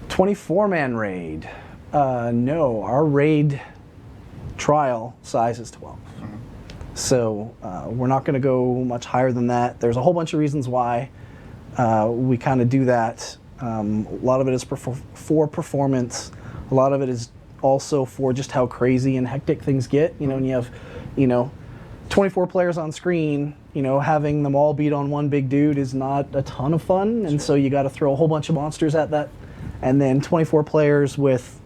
24-man raid. No, our raid trial size is 12. So we're not going to go much higher than that. There's a whole bunch of reasons why we kind of do that. A lot of it is for performance. A lot of it is also for just how crazy and hectic things get. And you have, 24 players on screen, having them all beat on one big dude is not a ton of fun. And so you got to throw a whole bunch of monsters at that. And then 24 players with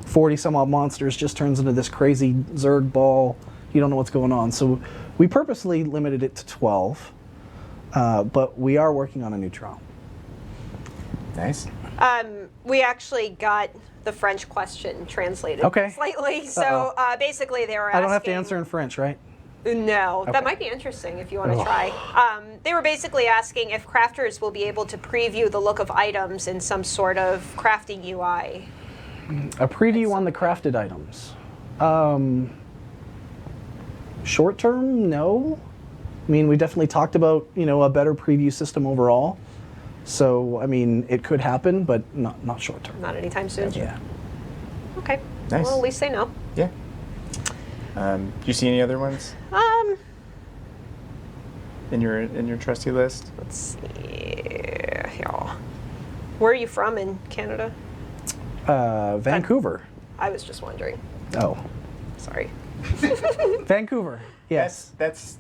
40 some odd monsters just turns into this crazy Zerg ball. You don't know what's going on. So we purposely limited it to 12, but we are working on a new trial. Nice. We actually got the French question translated slightly. So basically they were asking... I don't have to answer in French, right? No, Okay. that might be interesting if you want to try. They were basically asking if crafters will be able to preview the look of items in some sort of crafting UI. A preview on the crafted items. Short term, no. I mean, we definitely talked about, a better preview system overall. So, I mean, it could happen, but not short term. Not anytime soon? Yeah. Okay. Nice. Well, at least they know. Yeah. Do you see any other ones in your trusty list? Let's see. Here. Where are you from in Canada? Vancouver. I was just wondering. Oh. Sorry. Vancouver. Yes. That's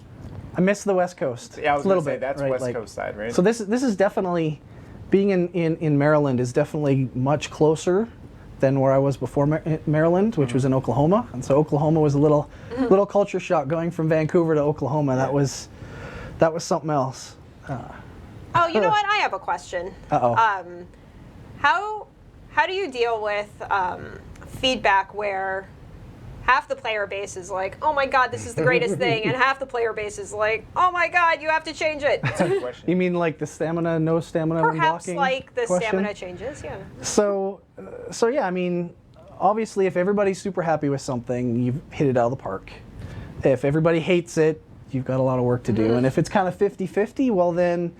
I miss the West Coast. yeah, I was a little gonna say, bit. that's right? West Coast side, right? So this is definitely, being in Maryland is definitely much closer than where I was before Maryland, which was in Oklahoma. And so Oklahoma was a little culture shock going from Vancouver to Oklahoma. That was something else. Oh, you know what? I have a question. Uh-oh. How do you deal with feedback where half the player base is like, oh my god, this is the greatest thing, and half the player base is like, oh my god, you have to change it. Good question. You mean like the stamina, no stamina when Perhaps blocking like the question? stamina changes, yeah. So yeah, I mean, obviously if everybody's super happy with something, you've hit it out of the park. If everybody hates it, you've got a lot of work to do. And if it's kind of 50-50, well then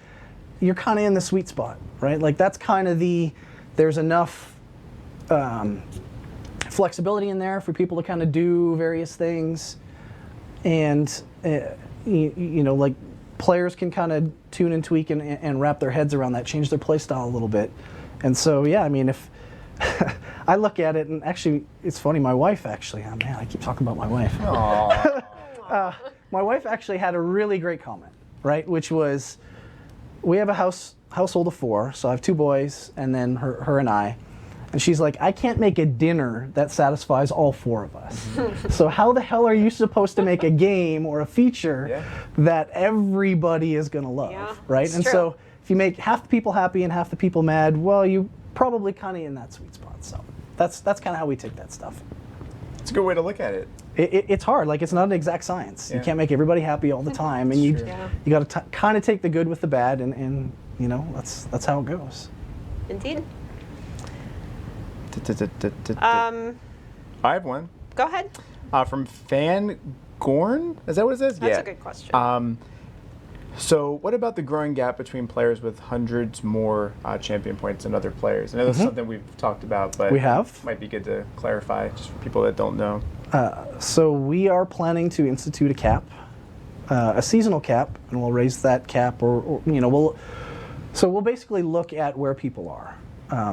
you're kind of in the sweet spot, right? Like that's kind of there's enough flexibility in there for people to kind of do various things. And, like players can kind of tune and tweak and wrap their heads around that, change their play style a little bit. And so, yeah, I mean, if I look at it, and actually, it's funny, my wife actually, oh man, I keep talking about my wife. My wife actually had a really great comment, right? Which was, we have a household of 4, so I have 2 boys, and then her and I. And she's like, I can't make a dinner that satisfies all 4 of us. So how the hell are you supposed to make a game or a feature that everybody is going to love, right? And true. so if you make half the people happy and half the people mad, well, you probably kind of in that sweet spot. So that's kind of how we take that stuff. It's a good way to look at it. It's hard. Like, it's not an exact science. You can't make everybody happy all the time, and you got to kind of take the good with the bad, and that's how it goes. Indeed. I have one. Go ahead. From Fan Gorn? Is that what it says? That's a good question. So what about the growing gap between players with hundreds more champion points than other players? I know that's something we've talked about, but we have. Might be good to clarify just for people that don't know. So we are planning to institute a cap, a seasonal cap, and we'll raise that cap, we'll basically look at where people are.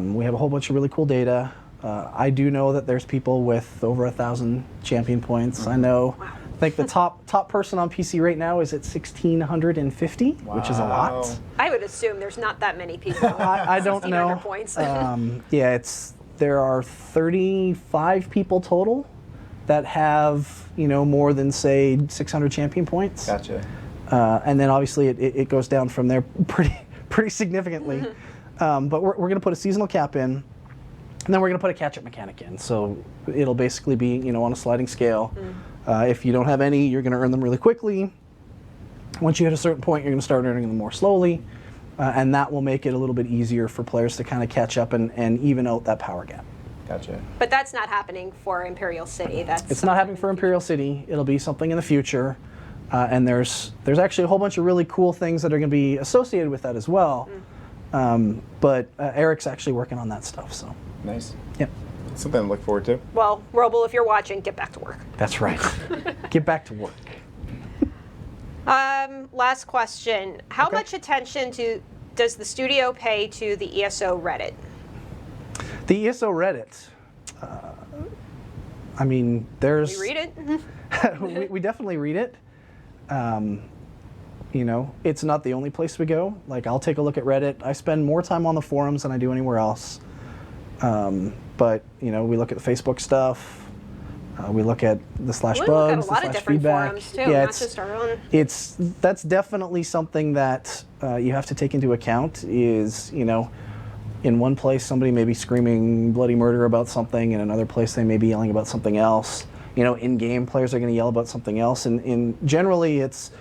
We have a whole bunch of really cool data. I do know that there's people with over 1,000 champion points. I know. I think the top person on PC right now is at 1,650, which is a lot. I would assume there's not that many people. I don't know. Points. There are 35 people total that have more than say 600 champion points. Gotcha. And then obviously it goes down from there pretty significantly. But we're going to put a seasonal cap in, and then we're going to put a catch-up mechanic in. So it'll basically be, on a sliding scale. If you don't have any, you're going to earn them really quickly. Once you hit a certain point, you're going to start earning them more slowly, and that will make it a little bit easier for players to kind of catch up and even out that power gap. Gotcha. But that's not happening for Imperial City. It's not happening for Imperial City. It'll be something in the future. And there's actually a whole bunch of really cool things that are going to be associated with that as well. But Eric's actually working on that stuff. So Nice. yep. Something to look forward to. Well, Roble, if you're watching, get back to work. That's right. Get back to work. Last question. How Okay. much attention does the studio pay to the ESO Reddit? The ESO Reddit. I mean, there's. We read it. we definitely read it. You know, it's not the only place we go. Like, I'll take a look at Reddit. I spend more time on the forums than I do anywhere else. But, you know, we look at the Facebook stuff. We look at the slash We bugs, look at a lot the of slash different feedback. forums too, Yeah, not just our own. That's definitely something that you have to take into account. Is, you know, in one place somebody may be screaming bloody murder about something, in another place they may be yelling about something else. You know, in-game players are going to yell about something else, and generally it's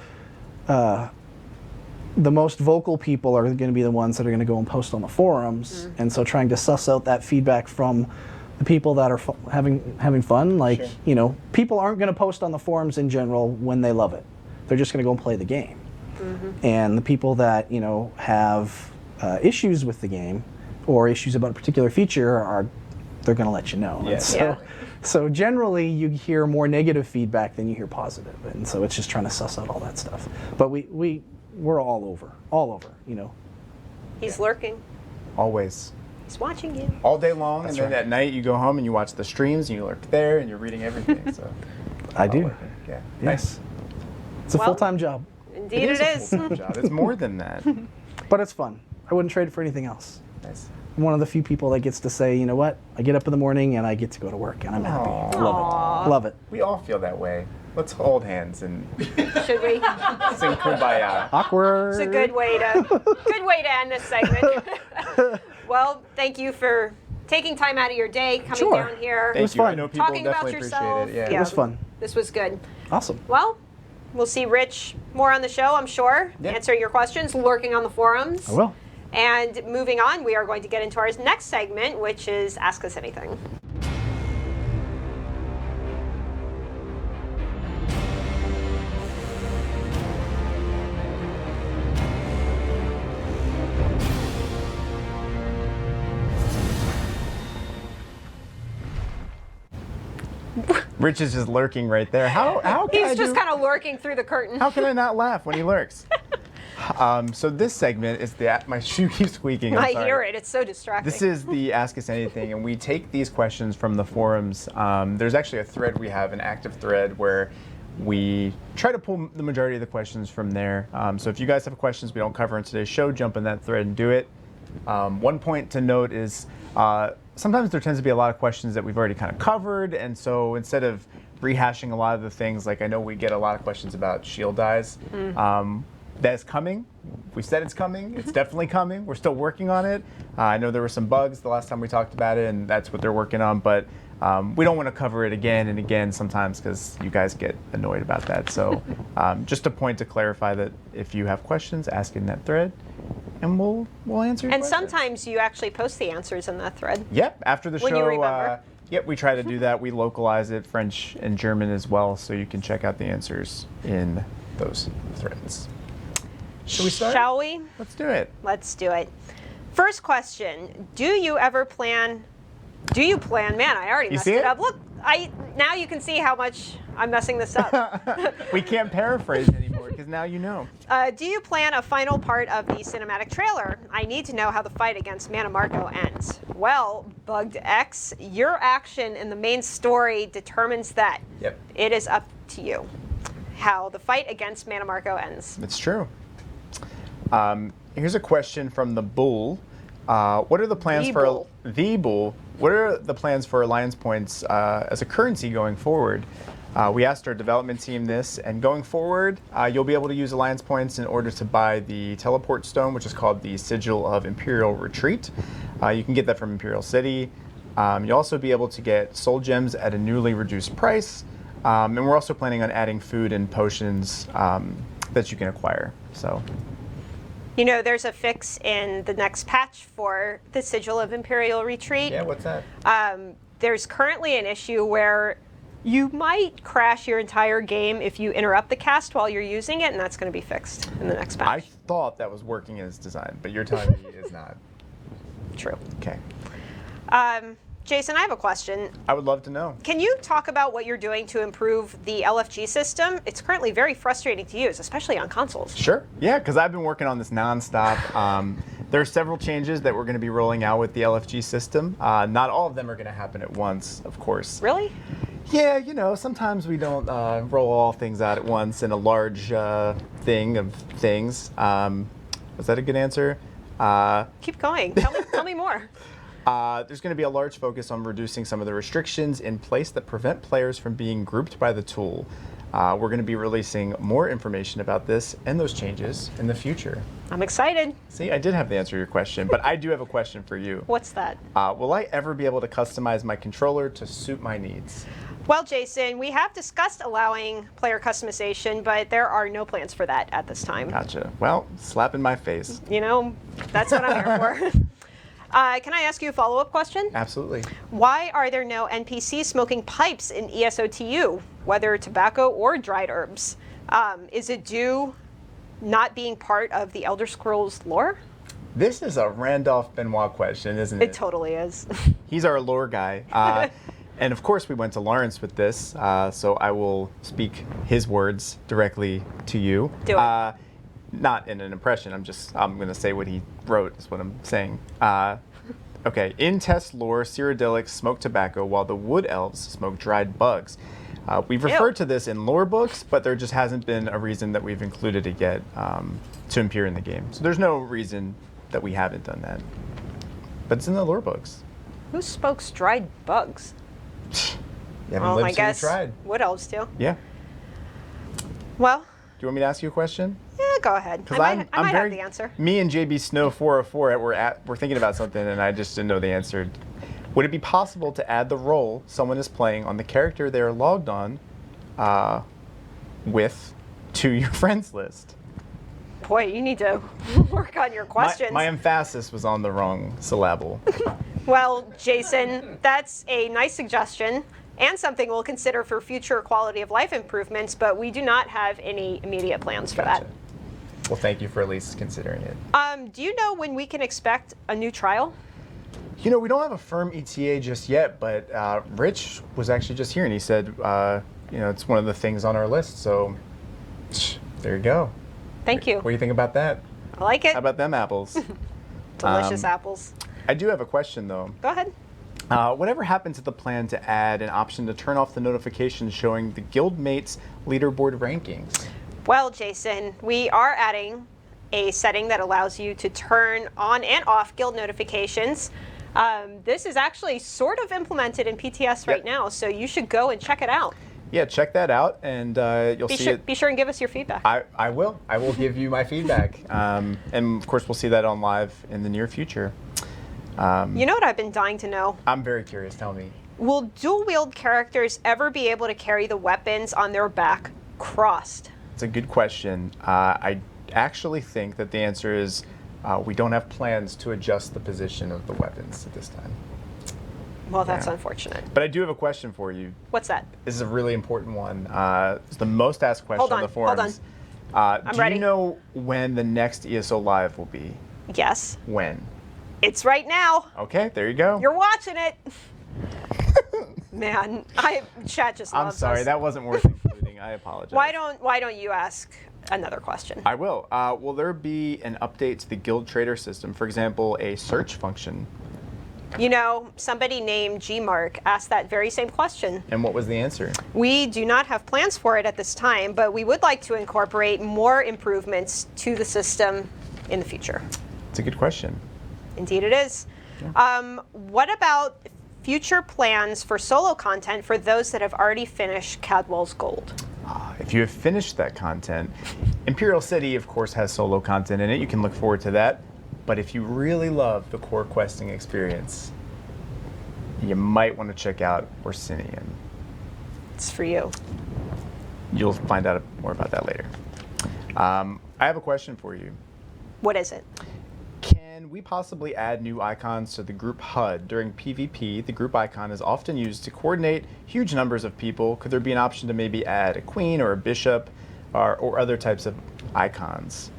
the most vocal people are going to be the ones that are going to go and post on the forums, and so trying to suss out that feedback from the people that are having fun, like, Sure. you know, people aren't going to post on the forums in general when they love it. They're just going to go and play the game. And the people that, you know, have issues with the game or issues about a particular feature they're going to let you know. And Yes. so, Yeah. so generally you hear more negative feedback than you hear positive, and so it's just trying to suss out all that stuff. But we're all over, you know. He's lurking. Always. He's watching you. All day long, That's and then right. at night you go home and you watch the streams and you lurk there and you're reading everything. So I all do. working. Yeah. Yes. It's a Well- full-time job, Indeed it a is. full-time job. It's more than that. but it's fun. I wouldn't trade it for anything else. Nice. I'm one of the few people that gets to say, you know what, I get up in the morning and I get to go to work and I'm happy. Aw. Love it. Love it. We all feel that way. Let's hold hands and Should we? sing Kumbaya. Awkward. It's a good way to end this segment. Well, thank you for taking time out of your day, coming Sure. down here, Thank was you. I fun. know people talking about definitely yourself. appreciate it. It was fun. This was good. Awesome. Well, we'll see Rich more on the show, I'm sure, Yeah. answering your questions, lurking on the forums. I will. And moving on, we are going to get into our next segment, which is Ask Us Anything. Rich is just lurking right there. How can I He's just do- kind of lurking through the curtain. How can I not laugh when he lurks? So this segment is my shoe keeps squeaking. I'm I sorry. hear it. It's so distracting. This is the Ask Us Anything, and we take these questions from the forums. There's actually a thread we have, an active thread, where we try to pull the majority of the questions from there. So if you guys have questions we don't cover in today's show, jump in that thread and do it. One point to note is sometimes there tends to be a lot of questions that we've already kind of covered, and so instead of rehashing a lot of the things, like I know we get a lot of questions about shield dies. That's coming. We said it's coming. It's definitely coming. We're still working on it. I know there were some bugs the last time we talked about it, and that's what they're working on, but we don't want to cover it again and again sometimes because you guys get annoyed about that. So just a point to clarify that if you have questions, ask in that thread, and we'll answer your and questions. sometimes you actually post the answers in that thread. Yep, after the When show. you remember. Yep, we try to do that. We localize it, French and German as well, so you can check out the answers in those threads. Should we start? Shall we? Let's do it. Let's do it. First question: Do you plan? Man, I already messed see it it? up. Look, now you can see how much I'm messing this up. We can't paraphrase anymore because now you know. Do you plan a final part of the cinematic trailer? I need to know how the fight against Mana Marco ends. Well, Bugged X, your action in the main story determines that. Yep. It is up to you how the fight against Mana Marco ends. It's true. Here's a question from the Bull. What are the plans The for Bull. the Bull? What are the plans for Alliance points as a currency going forward? We asked our development team this, and going forward, you'll be able to use Alliance points in order to buy the teleport stone, which is called the Sigil of Imperial Retreat. You can get that from Imperial City. You'll also be able to get soul gems at a newly reduced price, and we're also planning on adding food and potions that you can acquire. So. You know, there's a fix in the next patch for the Sigil of Imperial Retreat. Yeah, what's that? There's currently an issue where you might crash your entire game if you interrupt the cast while you're using it, and that's going to be fixed in the next patch. I thought that was working as designed, but you're telling me it's not. True. Okay. Jason, I have a question. I would love to know. Can you talk about what you're doing to improve the LFG system? It's currently very frustrating to use, especially on consoles. Sure. Yeah, because I've been working on this nonstop. There are several changes that we're going to be rolling out with the LFG system. Not all of them are going to happen at once, of course. Really? Yeah, you know, sometimes we don't roll all things out at once in a large thing of things. Was that a good answer? Keep going. Tell me more. There's going to be a large focus on reducing some of the restrictions in place that prevent players from being grouped by the tool. We're going to be releasing more information about this and those changes in the future. I'm excited. See, I did have the answer to your question, but I do have a question for you. What's that? Will I ever be able to customize my controller to suit my needs? Well, Jason, we have discussed allowing player customization, but there are no plans for that at this time. Gotcha. Well, slap in my face. You know, that's what I'm here for. Can I ask you a follow-up question? Absolutely. Why are there no NPCs smoking pipes in ESO2, whether tobacco or dried herbs? Is it due not being part of the Elder Scrolls lore? This is a Randolph Benoit question, isn't it? It totally is. He's our lore guy. And of course, we went to Lawrence with this, so I will speak his words directly to you. Do it. Not in an impression. I'm going to say what he wrote. Is what I'm saying. Okay. In test lore, Cyrodiilics smoke tobacco, while the Wood Elves smoke dried bugs. We've referred to this in lore books, but there just hasn't been a reason that we've included it yet to appear in the game. So there's no reason that we haven't done that. But it's in the lore books. Who smokes dried bugs? You haven't lived I till you guess tried. Wood Elves do. Yeah. Well, Do you want me to ask you a question? yeah, go ahead. I might have the answer. Me and JB Snow 404 we're thinking about something, and I just didn't know the answer. Would it be possible to add the role someone is playing on the character they're logged on with to your friends list? Boy, you need to work on your questions. My emphasis was on the wrong syllable. Well, Jason, that's a nice suggestion and something we'll consider for future quality of life improvements, but we do not have any immediate plans for Gotcha. Well, thank you for at least considering it. that. Do you know when we can expect a new trial? You know, we don't have a firm ETA just yet, but Rich was actually just here, and he said, you know, it's one of the things on our list, so there you go. Thank you. What do you think about that? I like it. How about them apples? Delicious apples. I do have a question, though. Go ahead. Whatever happened to the plan to add an option to turn off the notifications showing the guildmates' leaderboard rankings? Well, Jason, we are adding a setting that allows you to turn on and off guild notifications. This is actually sort of implemented in PTS right now, so you should go and check it out. Yeah, check that out, and you'll see it. Be sure and give us your feedback. I will. I will give you my feedback. And of course, we'll see that on live in the near future. You know what I've been dying to know? I'm very curious. Tell me. Will dual-wield characters ever be able to carry the weapons on their back crossed? It's a good question. I actually think that the answer is we don't have plans to adjust the position of the weapons at this time. Well, that's unfortunate. But I do have a question for you. What's that? This is a really important one. It's the most asked question on the forums. I'm do ready. you know when the next ESO Live will be? Yes. When? It's right now. Okay, there you go. You're watching it. Man, chat just loves I'm sorry, us. that wasn't worth including. I apologize. Why don't you ask another question? I will. Will there be an update to the guild trader system? For example, a search function? You know, somebody named Gmark asked that very same question. And what was the answer? We do not have plans for it at this time, but we would like to incorporate more improvements to the system in the future. It's a good question. Indeed it is. Yeah. What about future plans for solo content for those that have already finished Cadwell's Gold? If you have finished that content, Imperial City, of course, has solo content in it. You can look forward to that. But if you really love the core questing experience, you might want to check out Orsinian. It's for you. You'll find out more about that later. I have a question for you. What is it? Can we possibly add new icons to the group HUD? During PvP, the group icon is often used to coordinate huge numbers of people. Could there be an option to maybe add a queen or a bishop or other types of icons?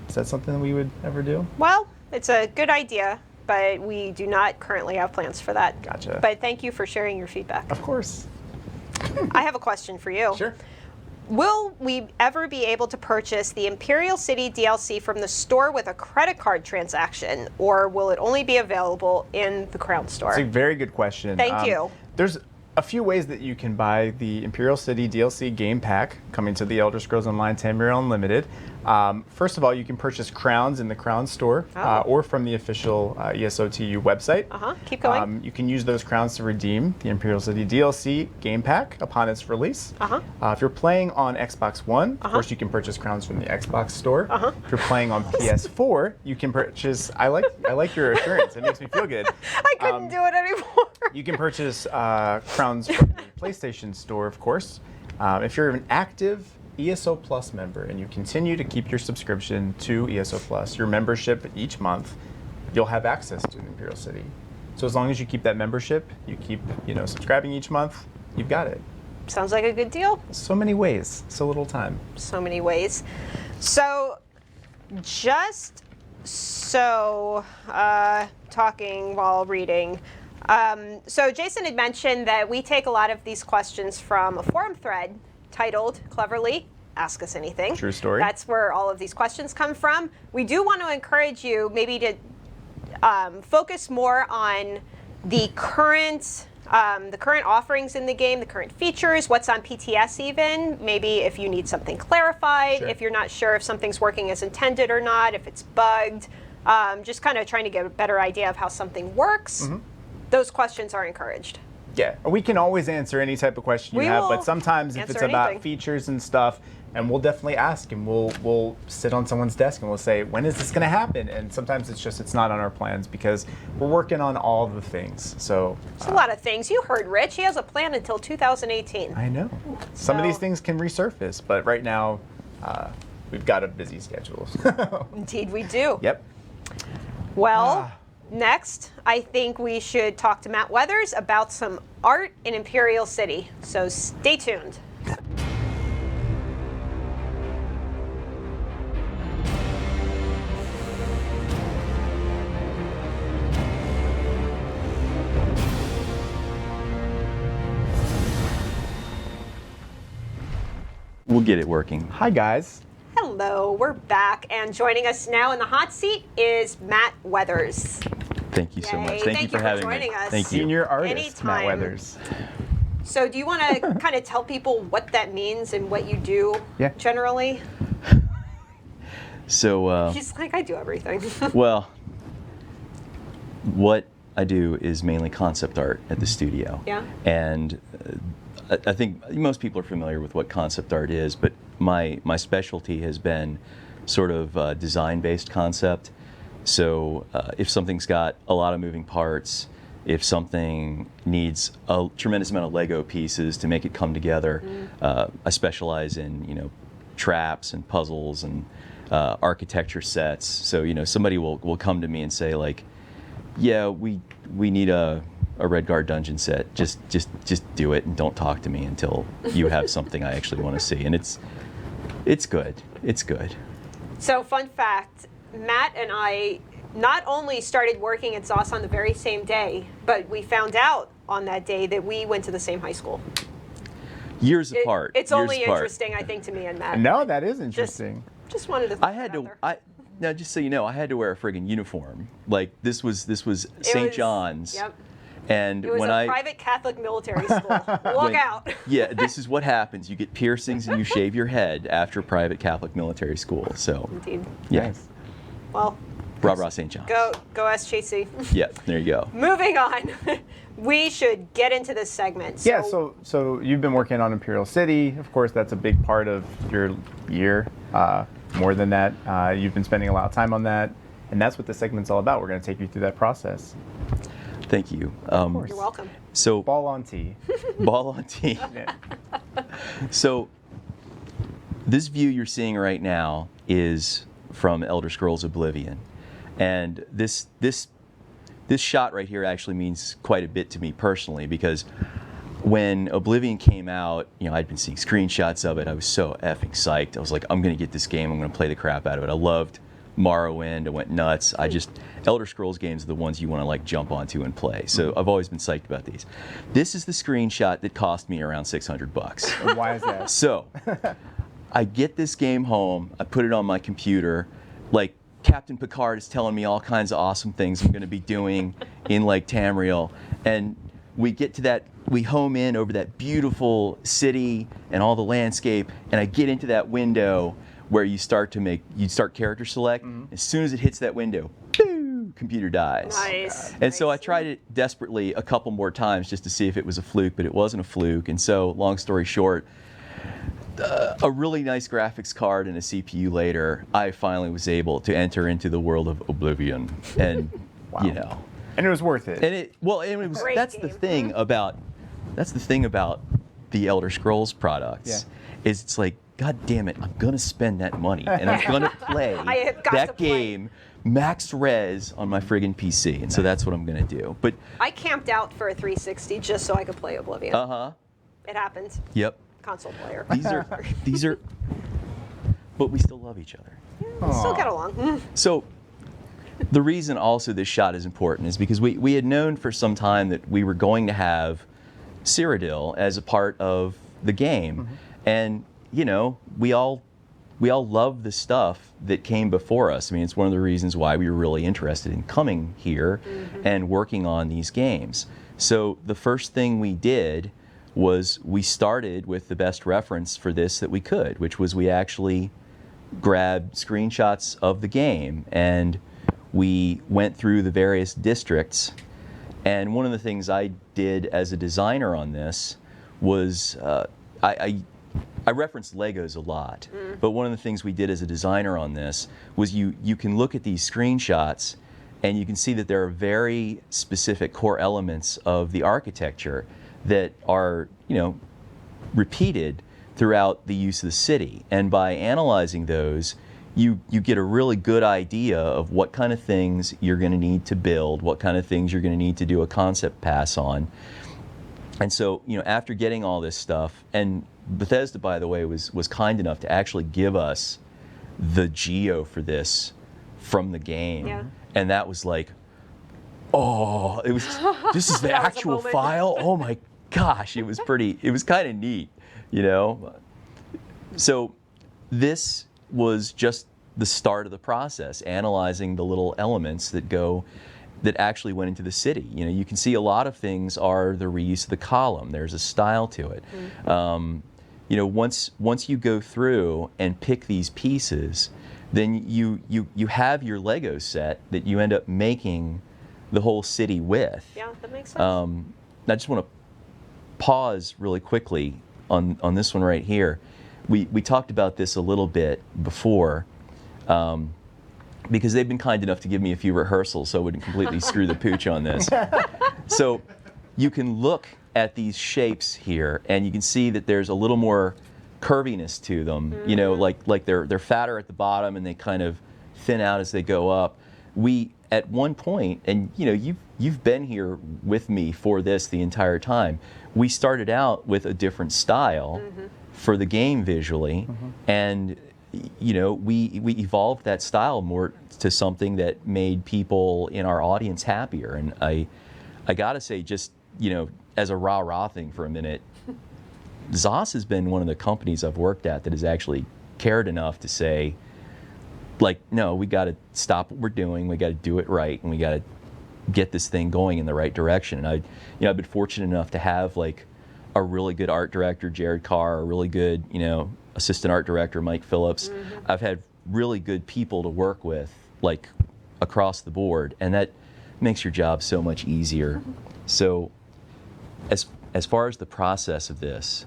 Is that something that we would ever do? Well, it's a good idea, but we do not currently have plans for that. Gotcha. But thank you for sharing your feedback. Of course. I have a question for you. Sure. Will we ever be able to purchase the Imperial City DLC from the store with a credit card transaction, or will it only be available in the Crown store? It's a very good question. Thank you. There's a few ways that you can buy the Imperial City DLC game pack coming to the Elder Scrolls Online 10-year Unlimited. First of all, you can purchase crowns in the Crown store or from the official ESOTU website. Keep going. You can use those crowns to redeem the Imperial City DLC game pack upon its release. If you're playing on Xbox One, of course, you can purchase crowns from the Xbox store. If you're playing on PS4, you can purchase. I like your assurance. It makes me feel good. I couldn't do it anymore. You can purchase crowns from the PlayStation Store, of course. If you're an active ESO Plus member and you continue to keep your subscription to ESO Plus, your membership each month, you'll have access to Imperial City. So as long as you keep that membership, you keep subscribing each month, you've got it. Sounds like a good deal. So many ways, so little time. So many ways. So, just so talking while reading. So Jason had mentioned that we take a lot of these questions from a forum thread titled, cleverly, Ask Us Anything. True story. That's where all of these questions come from. We do want to encourage you maybe to focus more on the current offerings in the game, the current features, what's on PTS even, maybe if you need something clarified, if you're not sure if something's working as intended or not, if it's bugged, just kind of trying to get a better idea of how something works. Those questions are encouraged. Yeah, we can always answer any type of question you have, but sometimes if it's about features and stuff, and we'll definitely ask, and we'll sit on someone's desk and we'll say, when is this going to happen? And sometimes it's not on our plans because we're working on all the things. So it's a lot of things. You heard Rich. He has a plan until 2018. I know. Some of these things can resurface, but right now we've got a busy schedule. Indeed, we do. Yep. Well. Next, I think we should talk to Matt Weathers about some art in Imperial City. So stay tuned. We'll get it working. Hi, guys. Hello, we're back, and joining us now in the hot seat is Matt Weathers. Thank you so much. Yay. Thank you for having joining me. us. Thank you. Senior artist, Anytime. Matt Weathers. So do you want to kind of tell people what that means and what you do generally? So, He's like, I do everything. well, what I do is mainly concept art at the studio. Yeah. And I think most people are familiar with what concept art is, but my specialty has been sort of design-based concept. So if something's got a lot of moving parts, if something needs a tremendous amount of Lego pieces to make it come together, I specialize in traps and puzzles and architecture sets. So somebody will come to me and say like, yeah, we need a Red Guard dungeon set. Just do it and don't talk to me until you have something I actually want to see. And it's good. It's good. So fun fact, Matt and I not only started working at ZOS on the very same day, but we found out on that day that we went to the same high school. Years apart. It's years only apart. interesting, I think, to me and Matt. No, that is interesting. Just wanted to throw I had that to. out there. Now, just so you know, I had to wear a friggin' uniform. Like this was St. John's. Yep. And It was when a private Catholic military school. Look out. Yeah, this is what happens. You get piercings and you shave your head after private Catholic military school. So, Indeed. yeah. Nice. Well, Rah St. John's. go SJC. Yeah, there you go. Moving on. We should get into this segment. Yeah, so you've been working on Imperial City. Of course, that's a big part of your year. More than that, you've been spending a lot of time on that, and that's what this segment's all about. We're going to take you through that process. Thank you. You're welcome. So Ball on tee. ball on tee. Yeah. So this view you're seeing right now is from Elder Scrolls Oblivion. And this shot right here actually means quite a bit to me personally, because when Oblivion came out, I'd been seeing screenshots of it. I was so effing psyched. I was like, I'm going to get this game. I'm going to play the crap out of it. I loved Morrowind. I went nuts. Elder Scrolls games are the ones you want to like jump onto and play. So I've always been psyched about these. This is the screenshot that cost me around $600. And why is that? So I get this game home. I put it on my computer. Like, Captain Picard is telling me all kinds of awesome things I'm going to be doing in Lake Tamriel. And we get to that, we home in over that beautiful city and all the landscape, and I get into that window where you start character select. As soon as it hits that window, boo, computer dies. Nice. And so I tried it desperately a couple more times just to see if it was a fluke, but it wasn't a fluke. And so, long story short, a really nice graphics card and a CPU later, I finally was able to enter into the world of Oblivion, and Wow. And it was worth it. and it was Great that's the game. thing about the Elder Scrolls products, is it's like, God damn it, I'm gonna spend that money and I'm gonna play I have got to that play. game max res on my friggin' PC, and so that's what I'm gonna do. But I camped out for a 360 just so I could play Oblivion. It happens. yep, Console player. these are, but we still love each other. We still get along. So the reason also this shot is important is because we had known for some time that we were going to have Cyrodiil as a part of the game. And, we all love the stuff that came before us. I mean, it's one of the reasons why we were really interested in coming here and working on these games. So the first thing we did was we started with the best reference for this that we could, which was we actually grabbed screenshots of the game and we went through the various districts. And one of the things I did as a designer on this was I reference Legos a lot, but one of the things we did as a designer on this was you can look at these screenshots and you can see that there are very specific core elements of the architecture that are, repeated throughout the use of the city. And by analyzing those, you get a really good idea of what kind of things you're going to need to build, what kind of things you're going to need to do a concept pass on. And so, after getting all this stuff, and Bethesda, by the way, was kind enough to actually give us the geo for this from the game. Yeah. And that was like, oh, it was, this is the That was a actual moment. file? Oh my gosh, it was kind of neat, So this was just the start of the process, analyzing the little elements that actually went into the city. You can see a lot of things are the reuse of the column. There's a style to it. Once you go through and pick these pieces, then you have your Lego set that you end up making the whole city with. Yeah, that makes sense. I just want to pause really quickly on this one right here. We talked about this a little bit before, because they've been kind enough to give me a few rehearsals so I wouldn't completely screw the pooch on this. So you can look at these shapes here and you can see that there's a little more curviness to them, like they're fatter at the bottom and they kind of thin out as they go up. We, at one point, and you've been here with me for this the entire time, we started out with a different style for the game visually, and we evolved that style more to something that made people in our audience happier. And I gotta say, just as a rah-rah thing for a minute, ZOS has been one of the companies I've worked at that has actually cared enough to say, like, no, we got to stop what we're doing, we got to do it right, and we got to get this thing going in the right direction. And I've been fortunate enough to have like a really good art director, Jared Carr, a really good assistant art director, Mike Phillips. I've had really good people to work with, like across the board, and that makes your job so much easier. So as far as the process of this,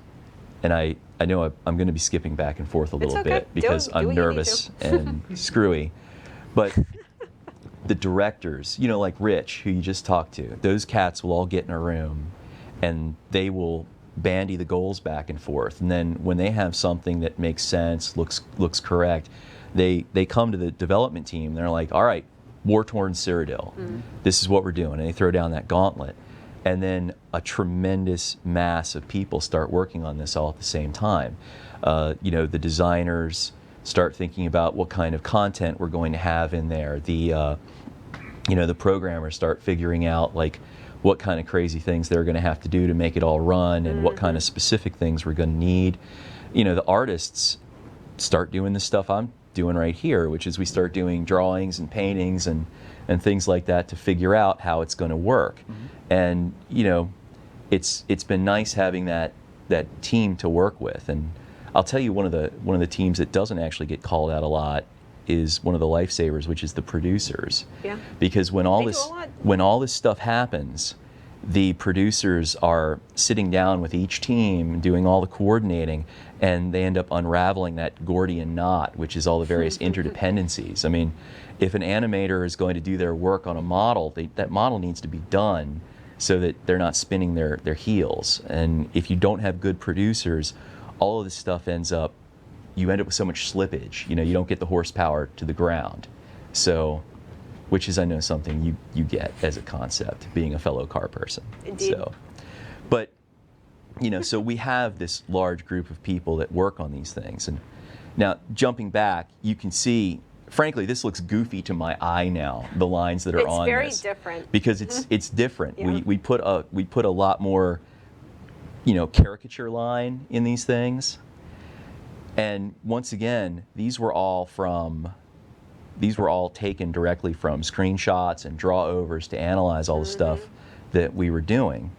and I know I'm going to be skipping back and forth a little okay. bit because Do I'm what you need nervous to. and screwy, but the directors, like Rich, who you just talked to, those cats will all get in a room and they will bandy the goals back and forth. And then when they have something that makes sense, looks correct, they come to the development team and they're like, all right, war-torn Cyrodiil, this is what we're doing, and they throw down that gauntlet. And then a tremendous mass of people start working on this all at the same time. The designers start thinking about what kind of content we're going to have in there. The programmers start figuring out like what kind of crazy things they're going to have to do to make it all run, and what kind of specific things we're going to need. The artists start doing the stuff I'm doing right here, which is we start doing drawings and paintings and things like that to figure out how it's going to work. And it's been nice having that team to work with. And I'll tell you, one of the teams that doesn't actually get called out a lot is one of the lifesavers, which is the producers. Yeah. Because when all this stuff happens, the producers are sitting down with each team, doing all the coordinating, and they end up unraveling that Gordian knot, which is all the various interdependencies. I mean, if an animator is going to do their work on a model, that model needs to be done so that they're not spinning their heels. And if you don't have good producers, all of this stuff you end up with so much slippage. You don't get the horsepower to the ground. So, which is, I know, something you get as a concept, being a fellow car person. Indeed. So, but, so we have this large group of people that work on these things. And now, jumping back, you can see, frankly, this looks goofy to my eye now, the lines that are on this. It's very different. Because it's different. Yeah. We put a lot more, caricature line in these things. And once again, these were all taken directly from screenshots and draw overs to analyze all the stuff that we were doing.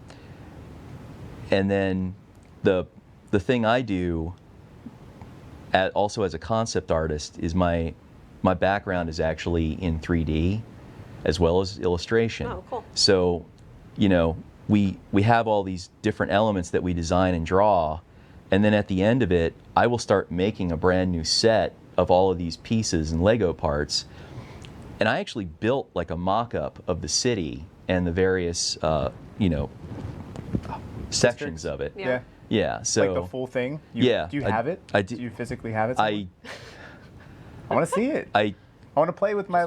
And then the thing I do also as a concept artist is my background is actually in 3D as well as illustration. Oh, cool. So, we have all these different elements that we design and draw, and then at the end of it, I will start making a brand new set of all of these pieces and Lego parts. And I actually built like a mock-up of the city and the various, sections of it. Yeah. Yeah. So like the full thing? Yeah. Do you have it? Do you physically have it somewhere? I want to see it. I want to play with my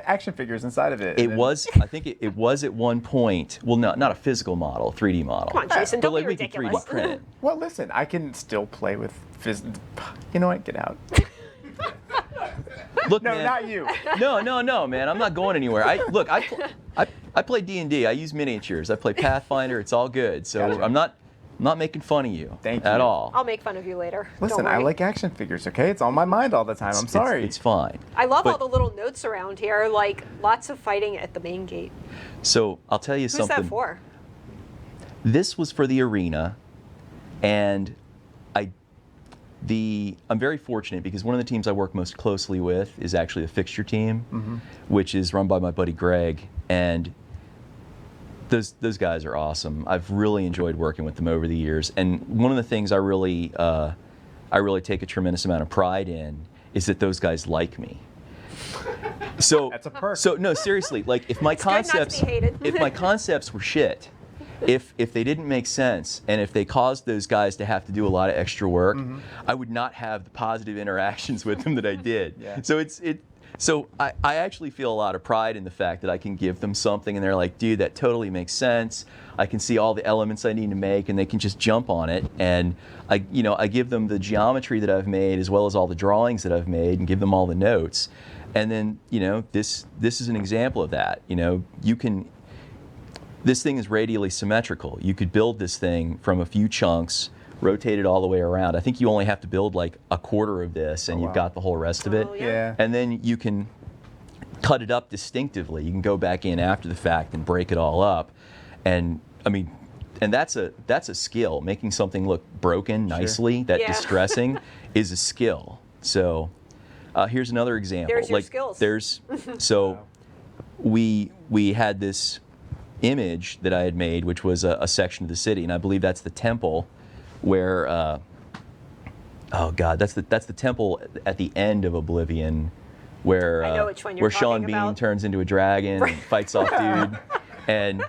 action figures inside of it. I think it was at one point, well, not a physical model, 3D model. Come on, Jason, don't but be like ridiculous. We could 3D print it. Well, listen, I can still play with You know what? Get out. Look, No, man, not you. No, man. I'm not going anywhere. I play D&D. I use miniatures. I play Pathfinder. It's all good. So Gotcha. I'm not making fun of you Thank at you. all. I'll make fun of you later. Listen, Don't I worry. like action figures, okay? It's on my mind all the time. I'm sorry. It's fine. I love But- all the little notes around here, like lots of fighting at the main gate. So I'll tell you Who's something. that for? This was for the arena, and I'm very fortunate because one of the teams I work most closely with is actually the fixture team, which is run by my buddy Greg, and those guys are awesome. I've really enjoyed working with them over the years, and one of the things I really take a tremendous amount of pride in is that those guys like me. So That's a perk. So no, seriously, like if my good not to be concepts hated. if my concepts were shit, if they didn't make sense, and if they caused those guys to have to do a lot of extra work, I would not have the positive interactions with them that I did. Yeah. So I actually feel a lot of pride in the fact that I can give them something and they're like, dude, that totally makes sense. I can see all the elements I need to make, and they can just jump on it. And I give them the geometry that I've made as well as all the drawings that I've made, and give them all the notes. And then, this is an example of that. This thing is radially symmetrical. You could build this thing from a few chunks, rotate it all the way around. I think you only have to build like a quarter of this, and Oh, you've wow. got the whole rest of it. Oh, Yeah. And then you can cut it up distinctively. You can go back in after the fact and break it all up. And that's a skill. Making something look broken nicely, that Yeah. distressing, is a skill. So here's another example. There's your skills. So we had this image that I had made, which was a section of the city, and I believe that's the temple where that's the temple at the end of Oblivion, where I know which one you're where Sean talking Bean about. turns into a dragon and fights off dude. And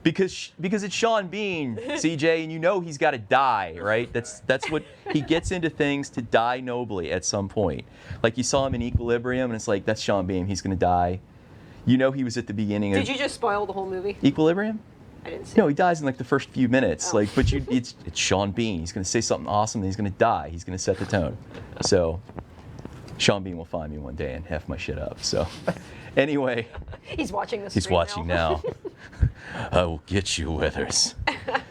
because it's Sean Bean, CJ, and you know he's got to die, right? That's what he gets into things to die nobly at some point. Like you saw him in Equilibrium, and it's like that's Sean Bean, he's going to die. You know he was at the beginning of Did you just spoil the whole movie? Equilibrium. I didn't see No, it. he dies in like the first few minutes. Oh. Like, but it's Sean Bean. He's going to say something awesome, and he's going to die. He's going to set the tone. So, Sean Bean will find me one day and F my shit up. So, anyway, He's watching this. he's watching now. I will get you, Withers.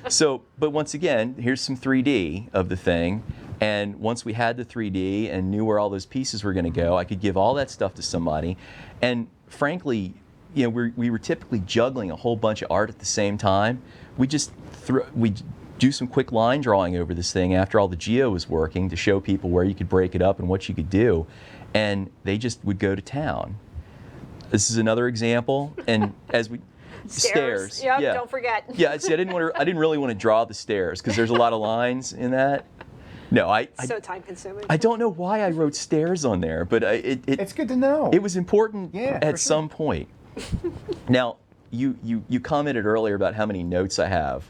So, but once again, here's some 3D of the thing. And once we had the 3D and knew where all those pieces were going to go, I could give all that stuff to somebody. And frankly, you know, we were typically juggling a whole bunch of art at the same time. We just we do some quick line drawing over this thing after all the geo was working to show people where you could break it up and what you could do, and they just would go to town. This is another example, and as we stairs, Yep, yeah, don't forget. yeah. See, I didn't really want to draw the stairs because there's a lot of lines in that. No, So time consuming. I don't know why I wrote stairs on there, but It's good to know. it was important Yeah, for at sure. some point. Now, you commented earlier about how many notes I have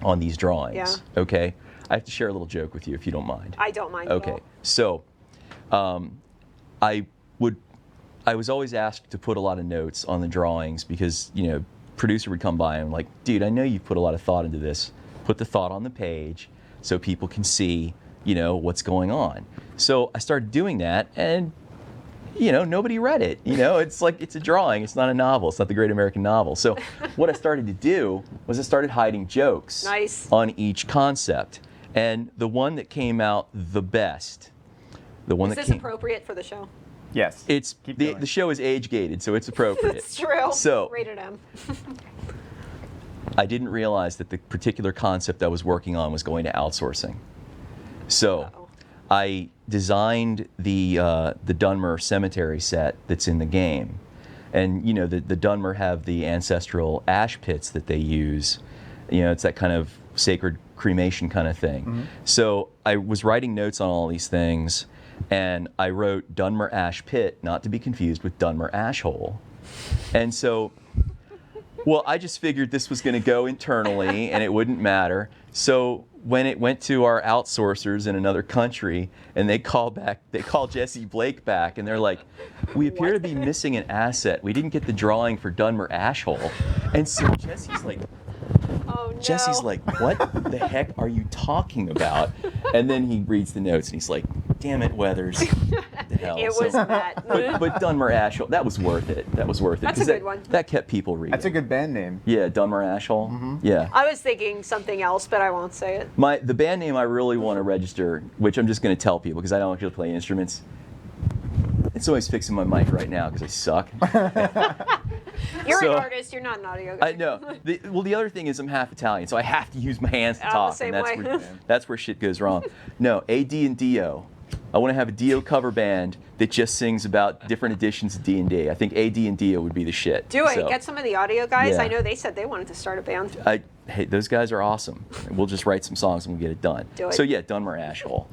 on these drawings. Yeah. Okay. I have to share a little joke with you if you don't mind. I don't mind. at Okay. all. So, I was always asked to put a lot of notes on the drawings because, you know, producer would come by and I'm like, dude, I know you've put a lot of thought into this. Put the thought on the page so people can see, you know, what's going on. So I started doing that, and you know, nobody read it. You know, it's like, it's a drawing. It's not a novel. It's not the Great American Novel. So what I started to do was I started hiding jokes Nice. on each concept. And the one that came out the best, the one Is that this came, appropriate for the show? Yes. it's Keep the going. show is age gated, so it's appropriate. It's true. So Rated M. I didn't realize that the particular concept I was working on was going to outsourcing. So Uh-oh. I designed the Dunmer cemetery set that's in the game. And you know, the Dunmer have the ancestral ash pits that they use. You know, it's that kind of sacred cremation kind of thing. Mm-hmm. So I was writing notes on all these things, and I wrote Dunmer Ash Pit, not to be confused with Dunmer Ash Hole. And so, well, I just figured this was going to go internally and it wouldn't matter. So when it went to our outsourcers in another country and they call Jesse Blake back and they're like, we appear to be missing an asset. We didn't get the drawing for Dunmer Ash Hole. And so Jesse's like, Oh no. what the heck are you talking about? And then he reads the notes and he's like, damn it, Weathers. The hell. It So- was that. but Dunmer Ash Hole, that was worth it. That was worth it. That's a 'cause good one. That kept people reading. That's a good band name. Yeah, Dunmer Ash Hole. Yeah. I was thinking something else, but I won't say it. The band name I really want to register, which I'm just going to tell people because I don't actually play instruments. It's always fixing my mic right now because I suck. You're So- an artist. You're not an audio guy. I know. The other thing is I'm half Italian, so I have to use my hands to I'm the talk, same and way. that's where shit goes wrong. No, AD and Dio. I want to have a Dio cover band that just sings about different editions of D&D. I think AD and Dio would be the shit. Do it. So, Get some of the audio guys. Yeah. I know they said they wanted to start a band. Hey, those guys are awesome. We'll just write some songs and we'll get it done. Do it. So yeah, Dunmer Ash Hole.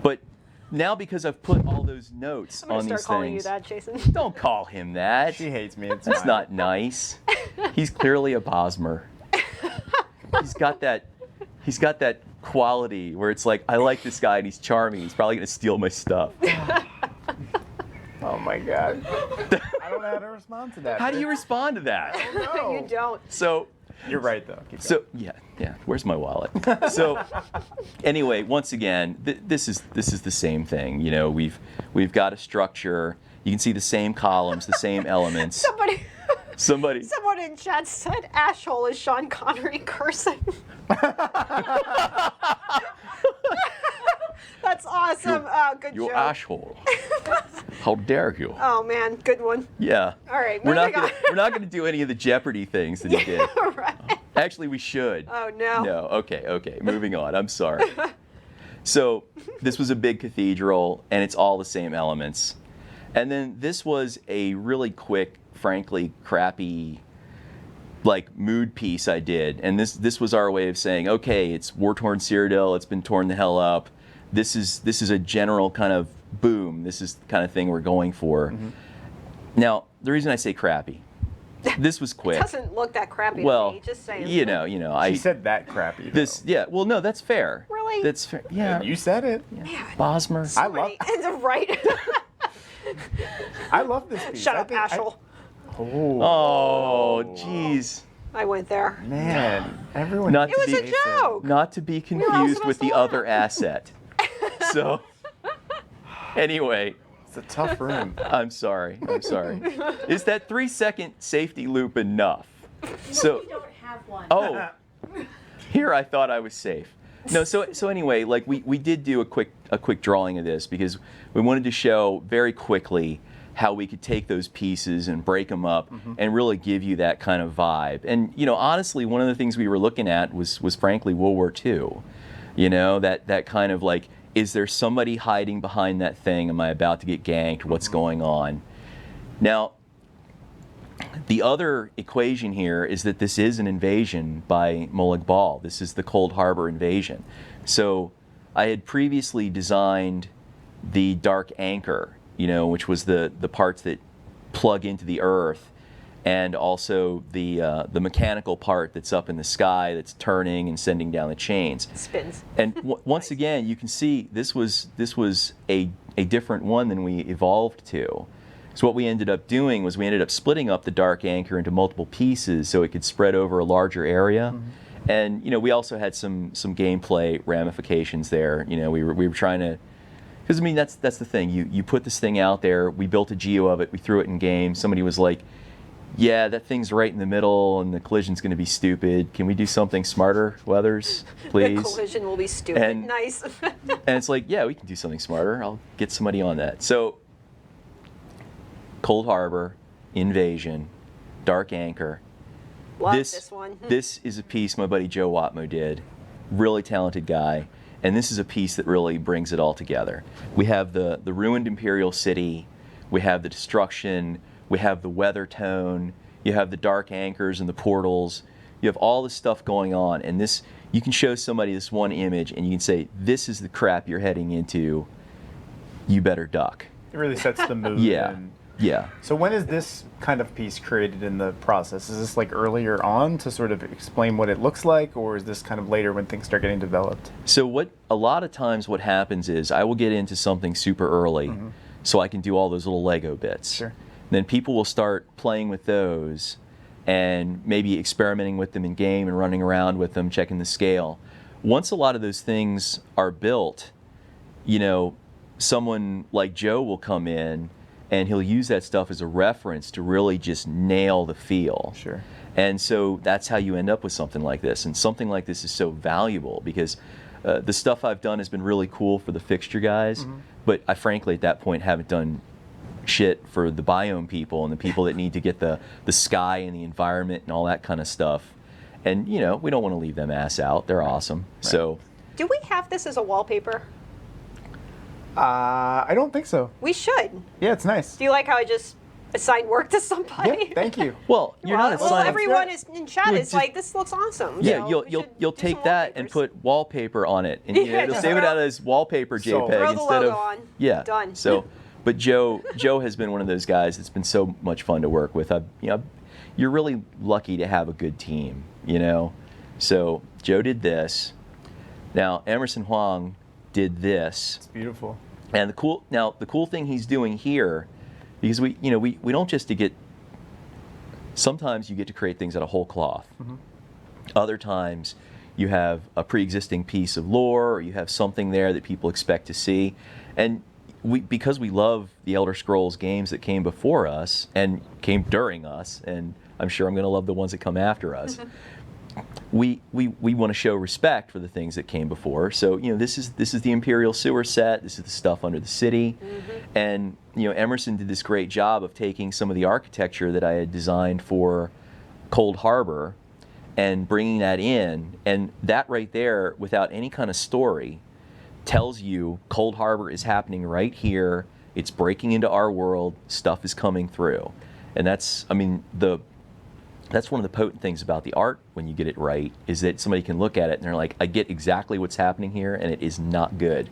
But now because I've put all those notes I'm gonna on start these calling things, you that, Jason. don't call him that. She hates me. It's That's fine. not nice. He's clearly a Bosmer. He's got that quality where it's like, I like this guy and he's charming. He's probably gonna steal my stuff. Oh my god. I don't know how to respond to that. How do you respond to that? No. You don't. So You're right though. Keep So yeah. Where's my wallet? So anyway, once again, this is the same thing. You know, we've got a structure. You can see the same columns, the same elements. Someone in chat said Ashhole is Sean Connery cursing. That's awesome. Good you joke. asshole. How dare you? Oh man, good one. Yeah. All right, We're not moving on. we're not gonna do any of the Jeopardy things that he did. Right. Actually, we should. Oh no. No. Okay. Moving on. I'm sorry. So this was a big cathedral, and it's all the same elements. And then this was a really quick, frankly, crappy, like mood piece I did. And this was our way of saying, okay, it's war-torn Cyrodiil. It's been torn the hell up. This is a general kind of boom. This is the kind of thing we're going for. Mm-hmm. Now, the reason I say crappy This was quick. It doesn't look that crappy to Well, me, just saying. you know, She said that crappy. this. Yeah. Well, no, that's fair. Really? That's fair. Yeah. You said it. Bosmer. I love. Right. I love this piece. Shut I up, think Ashel. Oh, jeez. I went there. Man, everyone. Not It to was be a joke. not to be all confused supposed with to the laugh. other asset. So, anyway, It's a tough room. I'm sorry. Is that 3-second safety loop enough? So, We don't have one. oh, here I thought I was safe. No, so anyway, like we did do a quick drawing of this because we wanted to show very quickly how we could take those pieces and break them up and really give you that kind of vibe. And you know, honestly, one of the things we were looking at was frankly World War II. You know, that kind of like, is there somebody hiding behind that thing? Am I about to get ganked? What's going on? Now, the other equation here is that this is an invasion by Molag Bal. This is the Cold Harbor invasion. So I had previously designed the dark anchor, you know, which was the parts that plug into the earth, and also the mechanical part that's up in the sky that's turning and sending down the chains. Spins. And once again, you can see this was a different one than we evolved to. So what we ended up doing was we ended up splitting up the dark anchor into multiple pieces so it could spread over a larger area. And you know, we also had some gameplay ramifications there. You know, we were trying to, because I mean that's the thing. You put this thing out there. We built a geo of it. We threw it in game. Somebody was like, "Yeah, that thing's right in the middle, and the collision's going to be stupid. Can we do something smarter, Weathers, please?" The collision will be stupid. And- Nice. And it's like, yeah, we can do something smarter. I'll get somebody on that. So, Cold Harbor, Invasion, Dark Anchor. Love this one. This is a piece my buddy Joe Watmo did. Really talented guy. And this is a piece that really brings it all together. We have the ruined Imperial City. We have the destruction. We have the weather tone. You have the dark anchors and the portals. You have all this stuff going on. And this, you can show somebody this one image and you can say, this is the crap you're heading into. You better duck. It really sets the mood. Yeah. And Yeah. so when is this kind of piece created in the process? Is this like earlier on to sort of explain what it looks like, or is this kind of later when things start getting developed? So a lot of times what happens is I will get into something super early so I can do all those little Lego bits. Sure. Then people will start playing with those and maybe experimenting with them in game and running around with them, checking the scale. Once a lot of those things are built, you know, someone like Joe will come in and he'll use that stuff as a reference to really just nail the feel. Sure. And so that's how you end up with something like this. And something like this is so valuable because the stuff I've done has been really cool for the fixture guys, but I frankly at that point haven't done shit for the biome people and the people that need to get the sky and the environment and all that kind of stuff. And you know, we don't want to leave them ass out. They're awesome. Right. So Do we have this as a wallpaper? I don't think so. We should. Yeah, it's nice. Do you like how I just assigned work to somebody? Yeah, thank you. well, you're not Well, assigning. everyone is in chat You're is just- like, this looks awesome. Yeah, So we you'll should you'll do take some that and wallpapers. put wallpaper on it, and you know, Yeah, it'll just save it throw- out as wallpaper Sold. JPEG Throw the instead logo of on. yeah. Done. So, but Joe has been one of those guys that's been so much fun to work with. You're really lucky to have a good team, you know. So Joe did this. Now Emerson Huang did this. It's beautiful. And the cool thing he's doing here, because we don't just to get. Sometimes you get to create things out of whole cloth. Other times, you have a pre-existing piece of lore, or you have something there that people expect to see, and because we love the Elder Scrolls games that came before us and came during us, and I'm sure I'm going to love the ones that come after us. We want to show respect for the things that came before. So you know, this is the Imperial Sewer set. This is the stuff under the city, and you know, Emerson did this great job of taking some of the architecture that I had designed for Cold Harbor and bringing that in, and that right there, without any kind of story, tells you Cold Harbor is happening right here. It's breaking into our world. Stuff is coming through, and that's one of the potent things about the art when you get it right, is that somebody can look at it and they're like, I get exactly what's happening here, and it is not good.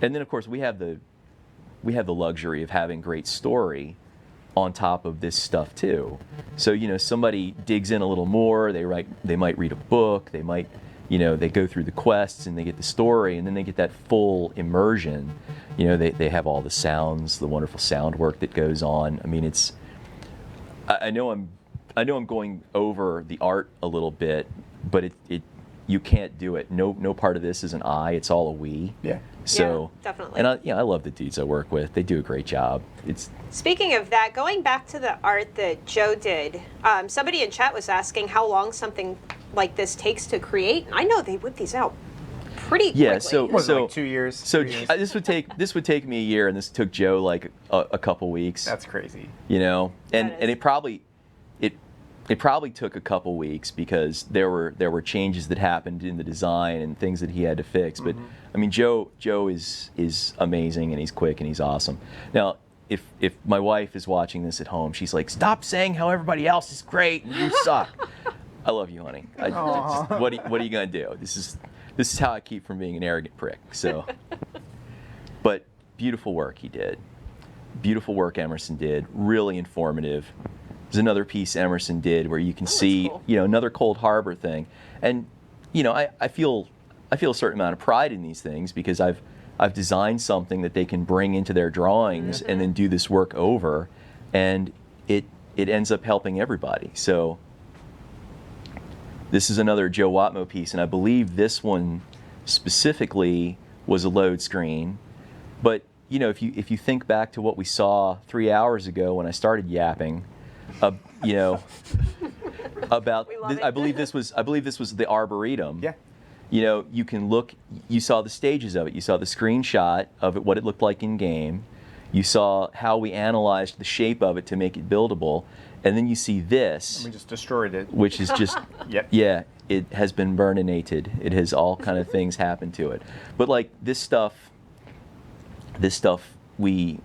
And then of course we have the luxury of having great story, on top of this stuff too. So, you know, somebody digs in a little more, they might read a book, they might, you know, they go through the quests and they get the story, and then they get that full immersion. You know, they have all the sounds, the wonderful sound work that goes on. I mean, I know I'm going over the art a little bit, but you can't do it. No part of this is an I, it's all a we. Yeah. So yeah, definitely. And I love the dudes I work with. They do a great job. Speaking of that, going back to the art that Joe did, somebody in chat was asking how long something like this takes to create. I know they whip these out pretty quickly. Yeah, so Like 2 years? So 3 years? this would take me a year, and this took Joe like a couple weeks. That's crazy. You know, and That is. it probably took a couple weeks because there were changes that happened in the design and things that he had to fix. But I mean, Joe is amazing, and he's quick and he's awesome. Now, if my wife is watching this at home, she's like, "Stop saying how everybody else is great and you suck." I love you, honey. What are you gonna do? This is how I keep from being an arrogant prick. So, but beautiful work he did. Beautiful work Emerson did. Really informative. There's another piece Emerson did where you can see, cool. you know, another Cold Harbor thing, and you know, I feel a certain amount of pride in these things because I've designed something that they can bring into their drawings and then do this work over, and it ends up helping everybody. So this is another Joe Watmo piece, and I believe this one specifically was a load screen. But you know, if you think back to what we saw 3 hours ago when I started yapping, you know, about I believe this was the Arboretum. Yeah. You know, you can look. You saw the stages of it. You saw the screenshot of it, what it looked like in game. You saw how we analyzed the shape of it to make it buildable, and then you see this. We just destroyed it. Which is just, Yep. yeah, it has been burninated. It has all kind of things happen to it. But like this stuff, we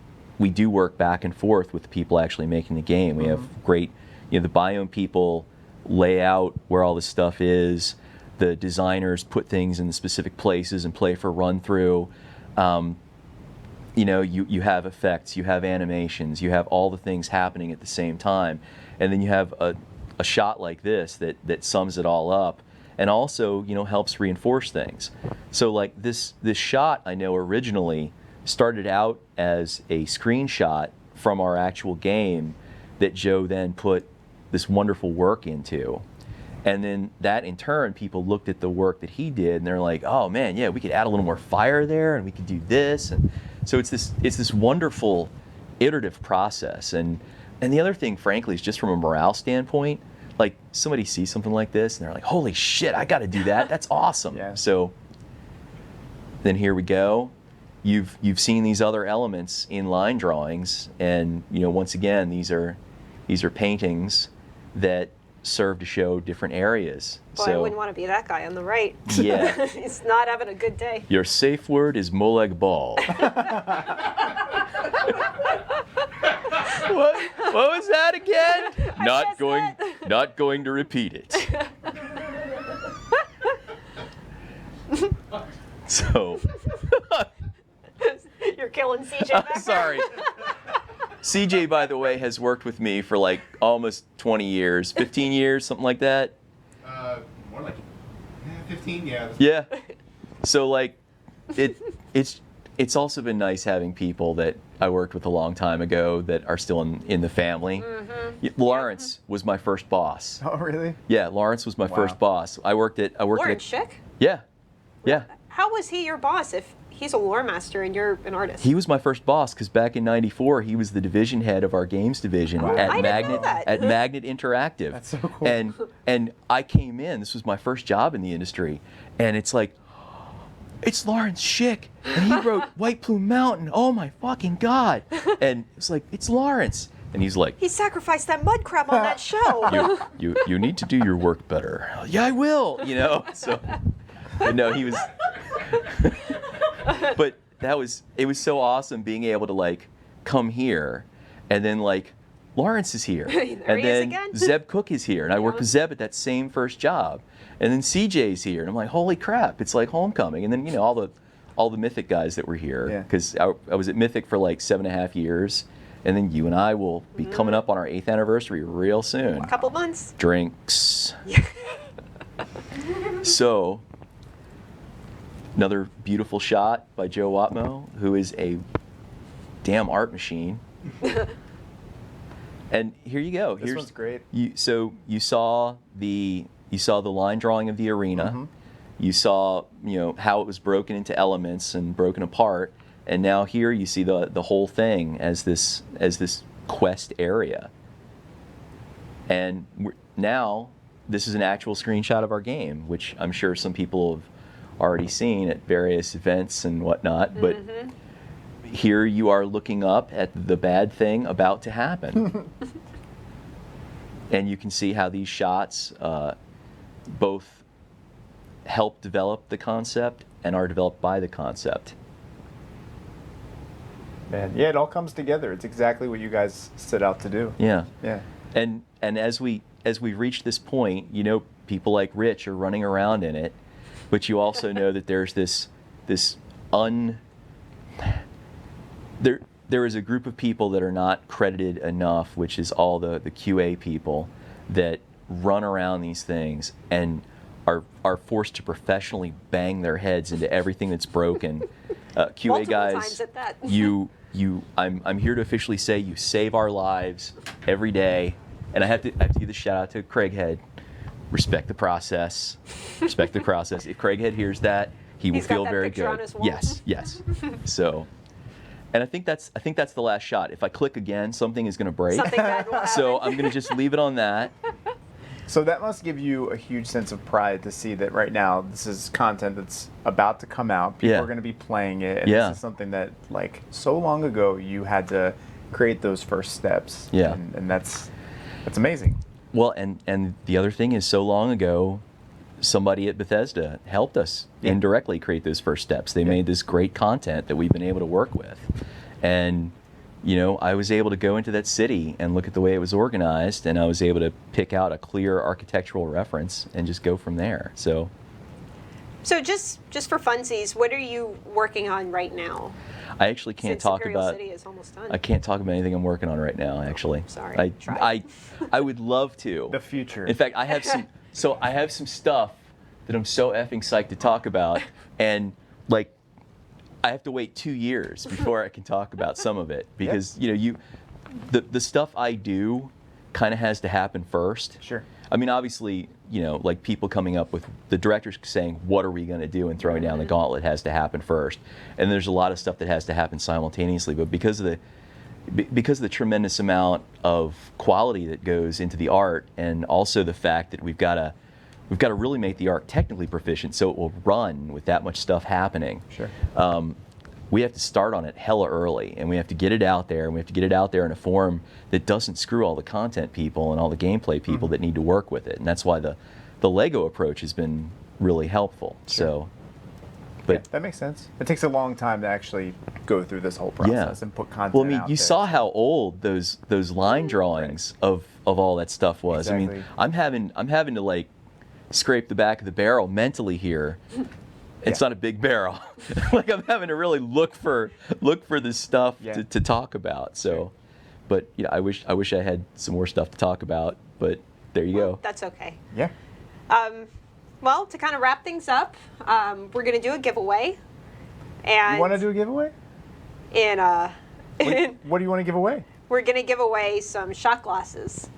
do work back and forth with the people actually making the game. We have great, you know, the biome people lay out where all this stuff is. The designers put things in the specific places and play for run through. You know, you have effects, you have animations, you have all the things happening at the same time. And then you have a shot like this that sums it all up and also, you know, helps reinforce things. So like this shot, I know originally started out as a screenshot from our actual game that Joe then put this wonderful work into. And then that in turn, people looked at the work that he did and they're like, oh man, yeah, we could add a little more fire there and we could do this. And so it's this wonderful iterative process. And the other thing, frankly, is just from a morale standpoint, like somebody sees something like this and they're like, holy shit, I got to do that. That's awesome. Yeah. So then here we go. You've seen these other elements in line drawings, and you know, once again, these are paintings that serve to show different areas. Boy, I wouldn't want to be that guy on the right. Yeah. He's not having a good day. Your safe word is Moleg Ball. What was that again? Not going to repeat it. So You're killing CJ back there. sorry. CJ, by the way, has worked with me for like almost 20 years, 15 years, something like that. More like 15, yeah. Yeah. So like, it's also been nice having people that I worked with a long time ago that are still in the family. Lawrence was my first boss. Oh, really? Yeah, Lawrence was my Wow. first boss. I worked at Lawrence Schick? Yeah. How was he your boss if he's a lore master and you're an artist? He was my first boss because back in '94 he was the division head of our games division at I didn't know Magnet that. at Magnet Interactive. That's so cool. And I came in. This was my first job in the industry, and it's like, it's Lawrence Schick, and he wrote White Plume Mountain. Oh my fucking god! And it's like, it's Lawrence, and he's like, He sacrificed that mud crab on that show. you need to do your work better. Yeah, I will. You know. So, but no, he was. But it was so awesome being able to like come here, and then like Lawrence is here, There and he is then again. Zeb Cook is here, and I worked with Zeb at that same first job, and then CJ's here, and I'm like, holy crap, it's like homecoming, and then you know all the Mythic guys that were here, Yeah. because I was at Mythic for like 7.5 years, and then you and I will be coming up on our 8th anniversary real soon. A couple months. Drinks. So, another beautiful shot by Joe Watmo, who is a damn art machine. And here you go. This one's great. So you saw the line drawing of the arena. Mm-hmm. You saw how it was broken into elements and broken apart, and now here you see the whole thing as this quest area. And now this is an actual screenshot of our game, which I'm sure some people have already seen at various events and whatnot. But here you are looking up at the bad thing about to happen. And you can see how these shots both help develop the concept and are developed by the concept. Man, yeah, it all comes together. It's exactly what you guys set out to do. Yeah. Yeah. And as we reach this point, people like Rich are running around in it, but you also know that there's there is a group of people that are not credited enough, which is all the QA people that run around these things and are forced to professionally bang their heads into everything that's broken. QA Multiple guys, times at that. I'm here to officially say you save our lives every day, and I have to give a shout out to Craig Head. Respect the process. Respect the process. If Craig Head hears that, he will He's got feel that very picture good. on his wall. Yes. So, and I think that's the last shot. If I click again, something is going to break. Something bad will happen. So I'm going to just leave it on that. So that must give you a huge sense of pride to see that right now this is content that's about to come out. People Yeah. are going to be playing it, and Yeah. this is something that, like, so long ago you had to create those first steps. Yeah. And that's amazing. Well, and the other thing is, so long ago, somebody at Bethesda helped us indirectly create those first steps. They made this great content that we've been able to work with. And, I was able to go into that city and look at the way it was organized, and I was able to pick out a clear architectural reference and just go from there. So just for funsies, what are you working on right now? I actually can't Since talk Imperial about. City is almost done. I can't talk about anything I'm working on right now. Actually, sorry. I would love to. The future. In fact, I have some. So I have some stuff that I'm so effing psyched to talk about, and I have to wait 2 years before I can talk about some of it because the stuff I do kind of has to happen first. Sure. I mean, obviously, people coming up with the directors saying, "What are we going to do?" and throwing down the gauntlet has to happen first. And there's a lot of stuff that has to happen simultaneously. But because of the tremendous amount of quality that goes into the art, and also the fact that we've got to really make the art technically proficient so it will run with that much stuff happening. Sure. We have to start on it hella early, and we have to get it out there, and we have to get it out there in a form that doesn't screw all the content people and all the gameplay people that need to work with it. And that's why the Lego approach has been really helpful. Sure. So, but that makes sense. It takes a long time to actually go through this whole process and put content well, I mean, out you there. saw how old those line drawings of all that stuff was. I Exactly. mean, I'm having to scrape the back of the barrel mentally here. It's not a big barrel. I'm having to really look for this stuff to talk about. So, Sure. but I wish I had some more stuff to talk about. But there you go. That's okay. Yeah. Well, to kind of wrap things up, we're going to do a giveaway. And You want to do a giveaway? What do you want to give away? we're going to give away some shot glasses.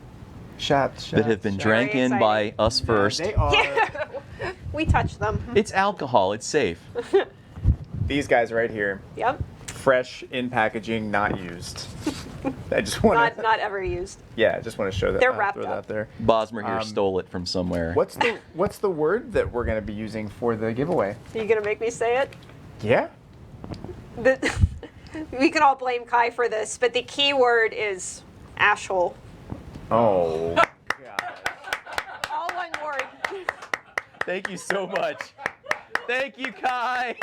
Shots That have been shots. drank in by exciting. us first. They are. Yeah, we touch them. It's alcohol. It's safe. These guys right here, Yep. fresh in packaging, not used. I just want to. Not ever used. Yeah, I just want to show that. They're wrapped throw that up. out there. Bosmer here stole it from somewhere. What's the word that we're going to be using for the giveaway? Are you going to make me say it? Yeah. We can all blame Kai for this, but the key word is ashhole. Oh. God. All one word. Thank you so much. Thank you, Kai.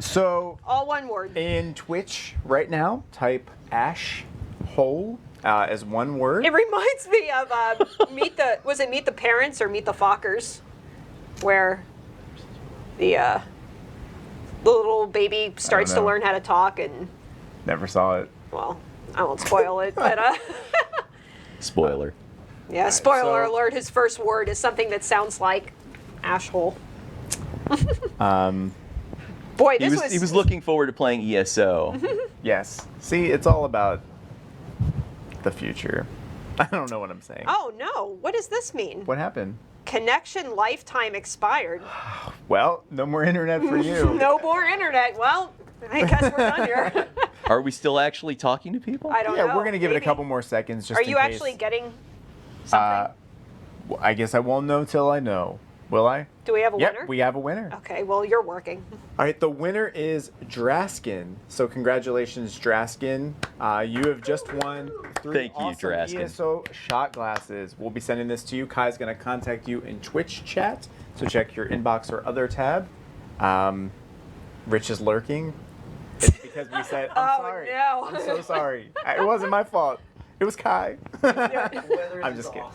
So All one word. in Twitch right now, type ash hole as one word. It reminds me of Meet the Parents or Meet the Fockers, where the little baby starts to know. learn how to talk and Never saw it. Well, I won't spoil it, but Spoiler. yeah, spoiler so- alert, his first word is something that sounds like ashhole. Boy, He this was looking forward to playing ESO. Yes. See, it's all about the future. I don't know what I'm saying. Oh no, what does this mean? What happened? Connection lifetime expired. Well, no more internet for you. No more internet. Well, I guess we're done here. Are we still actually talking to people? I don't Yeah, know. we're gonna give it a Maybe. couple more seconds. Just Are in you case. actually getting something? Well, I guess I won't know till I know. Will I? Do we have a Yep, winner? we have a winner. Okay, well, you're working. All right, the winner is Draskin. So congratulations, Draskin. You have just won 3 Thank you, awesome Draskin. ESO shot glasses. We'll be sending this to you. Kai's going to contact you in Twitch chat, so check your inbox or other tab. Rich is lurking. It's because we said, I'm Oh, sorry. no. I'm so sorry. It wasn't my fault. It was Kai. I'm just kidding.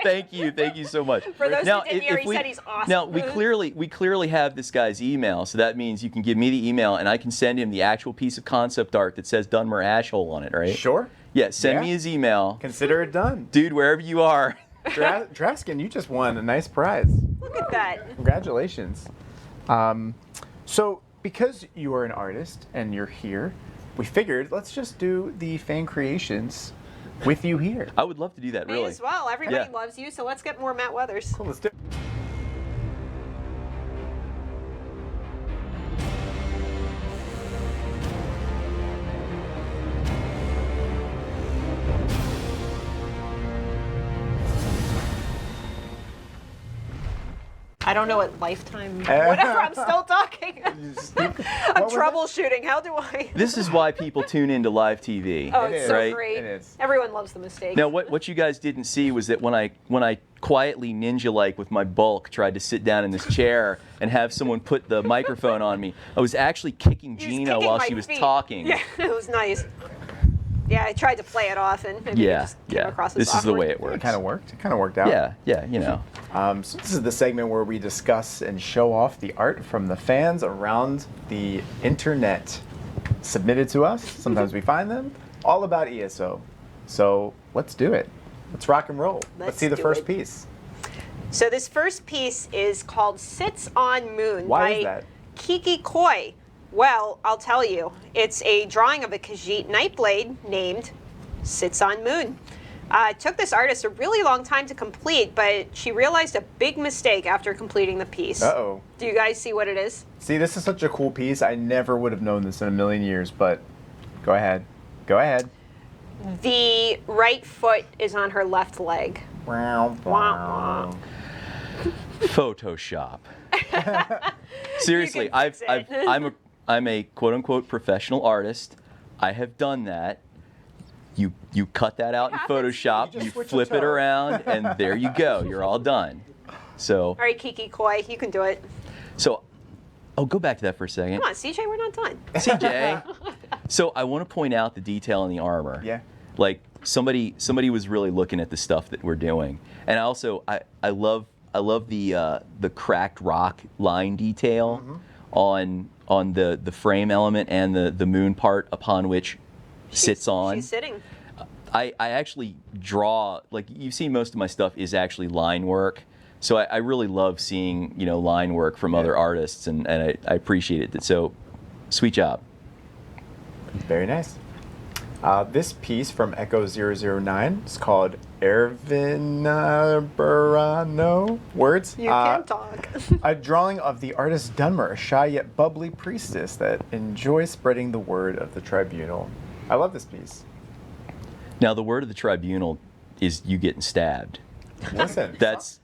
Thank you so much. For those who didn't hear, he said he's awesome. Now we clearly have this guy's email, so that means you can give me the email and I can send him the actual piece of concept art that says Dunmer Ashhole on it, right? Sure. Yeah, send Yeah. me his email. Consider it done. Dude, wherever you are. Draskin, you just won a nice prize. Look at that. Congratulations. So, because you are an artist and you're here, we figured let's just do the fan creations with you here. I would love to do that, Me really. as well. Everybody Yeah. loves you, so let's get more Matt Weathers. Cool, let's do it. I don't know what lifetime. Whatever. I'm still talking. I'm was it? troubleshooting. How do I? This is why people tune into live TV. Oh, It it's is. so Right? great. It is. Everyone loves the mistake. Now, what you guys didn't see was that when I quietly ninja-like with my bulk tried to sit down in this chair and have someone put the microphone on me, I was actually kicking He was Gina kicking while my she was feet. talking. Yeah, it was nice. Yeah, I tried to play it off, and maybe it Yeah, just came yeah. across as This is the awkward. way it It works. kind of worked. It kind of worked out. Yeah, you know. So this is the segment where we discuss and show off the art from the fans around the internet. Submitted to us. Sometimes we find them. All about ESO. So let's do it. Let's rock and roll. Let's see the do first it. piece. So this first piece is called Sits on Moon Why by is that? Kiki Koi. Well, I'll tell you. It's a drawing of a Khajiit Nightblade named Sits on Moon. It took this artist a really long time to complete, but she realized a big mistake after completing the piece. Uh-oh. Do you guys see what it is? See, this is such a cool piece. I never would have known this in a million years, but go ahead. Go ahead. The right foot is on her left leg. Wow. Wah, wah. Photoshop. Seriously, You can fix it. I'm a quote unquote professional artist. I have done that. You cut that out in happens. Photoshop, You just you switch a flip it toe. around, and there you go. You're all done. So All right, Kiki Koi, you can do it. go back to that for a second. Come on, CJ, we're not done. CJ. So I want to point out the detail in the armor. Yeah. Like somebody was really looking at the stuff that we're doing, and I love the cracked rock line detail on the frame element and the moon part upon which sits on. She's sitting. I actually draw, like you've seen most of my stuff is actually line work. So I really love seeing, line work from other artists, and I appreciate it. So sweet job. Very nice. This piece from Echo 009 is called Ervinaburano. Words? You can talk. A drawing of the artist Dunmer, a shy yet bubbly priestess that enjoys spreading the word of the tribunal. I love this piece. Now the word of the tribunal is you getting stabbed. Listen, That's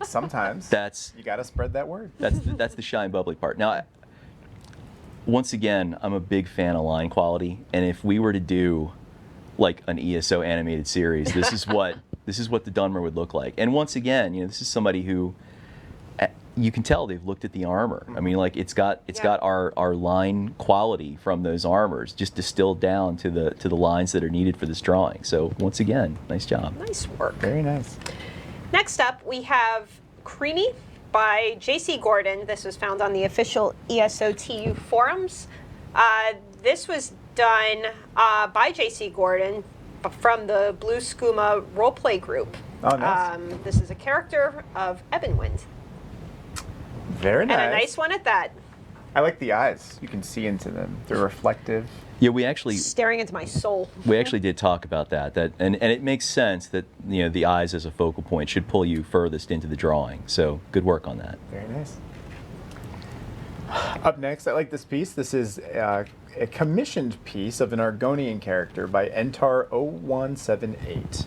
sometimes you got to spread that word. that's the shy and bubbly part. Now, once again, I'm a big fan of line quality, and if we were to do like an ESO animated series, this is what the Dunmer would look like. And once again, this is somebody who you can tell they've looked at the armor. I mean, like it's got our line quality from those armors just distilled down to the lines that are needed for this drawing. So once again, nice job. Nice work. Very nice. Next up, we have Creamy by J.C. Gordon. This was found on the official ESOTU forums. this was done by J.C. Gordon from the Blue Skooma roleplay group. Oh, nice. This is a character of Ebonwind. Very nice. And a nice one at that. I like the eyes. You can see into them. They're reflective. Yeah, we actually Staring into my soul. did talk about that. And it makes sense that the eyes as a focal point should pull you furthest into the drawing. So good work on that. Very nice. Up next, I like this piece. This is a commissioned piece of an Argonian character by Entar 0178.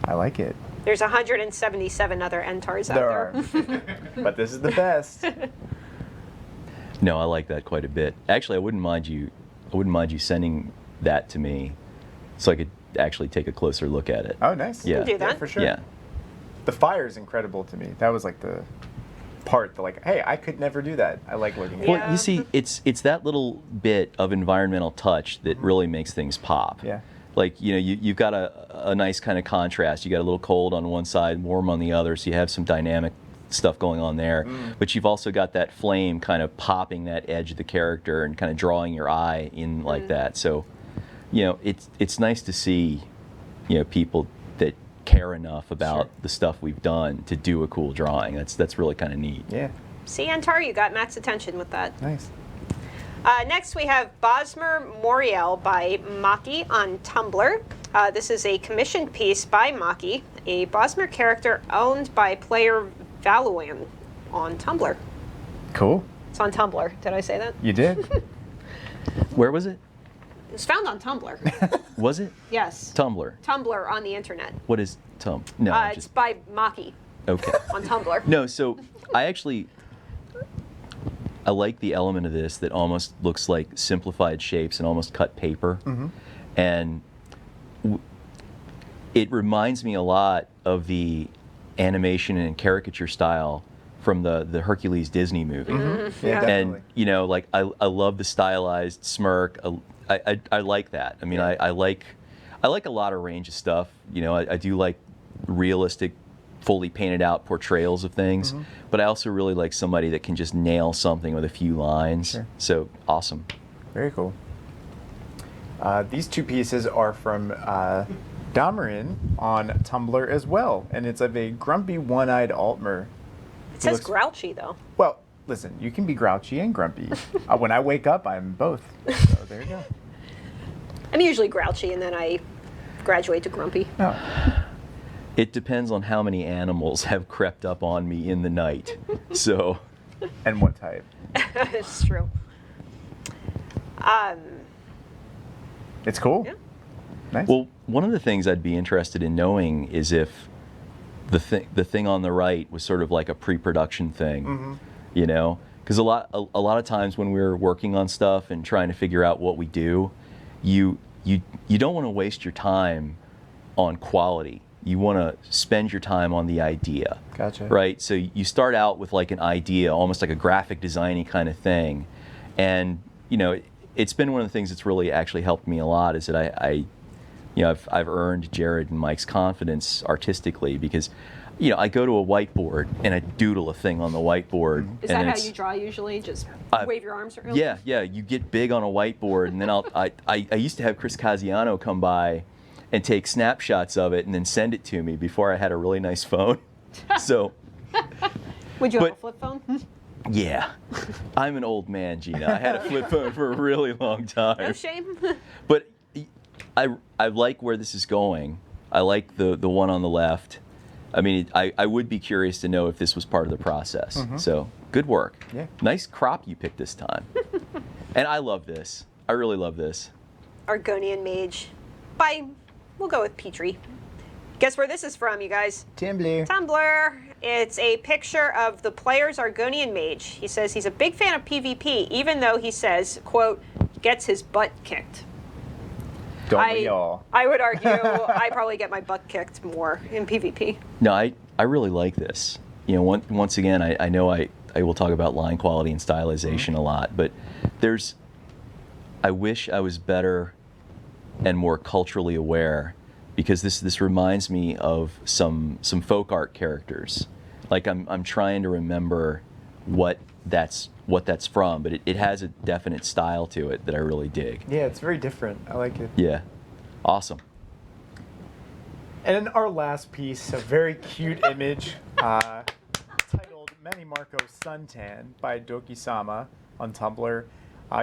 I like it. There's 177 other Entars out There there. are. But this is the best. No, I like that quite a bit. Actually, I wouldn't mind you sending that to me so I could actually take a closer look at it. Oh, nice. Yeah. Do that. For sure. Yeah. The fire is incredible to me. That was like the part that like, hey, I could never do that. I like looking at Well, Yeah. you see, it's that little bit of environmental touch that really makes things pop. Yeah. Like, you've got a nice kind of contrast. You got a little cold on one side, warm on the other, so you have some dynamic stuff going on there. But you've also got that flame kind of popping that edge of the character and kind of drawing your eye in like that. So, it's nice to see, people that care enough about the stuff we've done to do a cool drawing. That's really kind of neat. Yeah. See, Entar, you got Matt's attention with that. Nice. Next, we have Bosmer Moriel by Maki on Tumblr. This is a commissioned piece by Maki, a Bosmer character owned by player Valuan on Tumblr. Cool. It's on Tumblr. Did I say that? You did. Where was it? It was found on Tumblr. Was it? Yes. Tumblr. Tumblr on the internet. What is No, I'm It's just by Maki okay. on Tumblr. No, so I like the element of this that almost looks like simplified shapes and almost cut paper. And it reminds me a lot of the animation and caricature style from the Hercules Disney movie. Yeah, definitely. And like I love the stylized smirk. I like that. I mean, I like a lot of range of stuff. I do like realistic, fully painted out portrayals of things, but I also really like somebody that can just nail something with a few lines. Sure. So awesome. Very cool. These two pieces are from Damarin on Tumblr as well, and it's of a grumpy, one-eyed Altmer. It says looks- grouchy, though. Well, listen, you can be grouchy and grumpy. When I wake up, I'm both. So there you go. I'm usually grouchy, and then I graduate to grumpy. No. It depends on how many animals have crept up on me in the night. So, And what type? It's true. It's cool. Yeah. Nice. well, one of the things I'd be interested in knowing is if the thing on the right was sort of like a pre-production thing, because a lot of times when we're working on stuff and trying to figure out what we do, you don't want to waste your time on quality. You want to spend your time on the idea. Gotcha. Right? So you start out with like an idea, almost like a graphic design-y kind of thing. And, it's been one of the things that's really actually helped me a lot is that I've earned Jared and Mike's confidence artistically because, I go to a whiteboard and I doodle a thing on the whiteboard. Is and that how it's- you draw usually? Just wave your arms around? Yeah, you get big on a whiteboard, and then I used to have Chris Casiano come by and take snapshots of it and then send it to me before I had a really nice phone. So, Would you have a But- flip phone? yeah, I'm an old man, Gina. I had a flip phone for a really long No time. shame. But I like where this is going. I like the one on the left. I mean, I would be curious to know if this was part of the process. So, good work. Yeah. Nice crop you picked this time. And I love this. I really love this. Argonian Mage we'll go with Petrie. Guess where this is from, you guys? Tumblr. Tumblr. It's a picture of the player's Argonian Mage. He says he's a big fan of PvP, even though he says, quote, gets his butt kicked. Don't we all? I would argue I probably get my butt kicked more in PvP. No, I really like this. Once again, I know I will talk about line quality and stylization a lot, but I wish I was better and more culturally aware because this reminds me of some folk art characters. Like I'm trying to remember what that's from, but it has a definite style to it that I really dig. Yeah, it's very different. I like it. Yeah, awesome. And in our last piece, a very cute image titled Manny Marco Suntan by Doki-sama on Tumblr.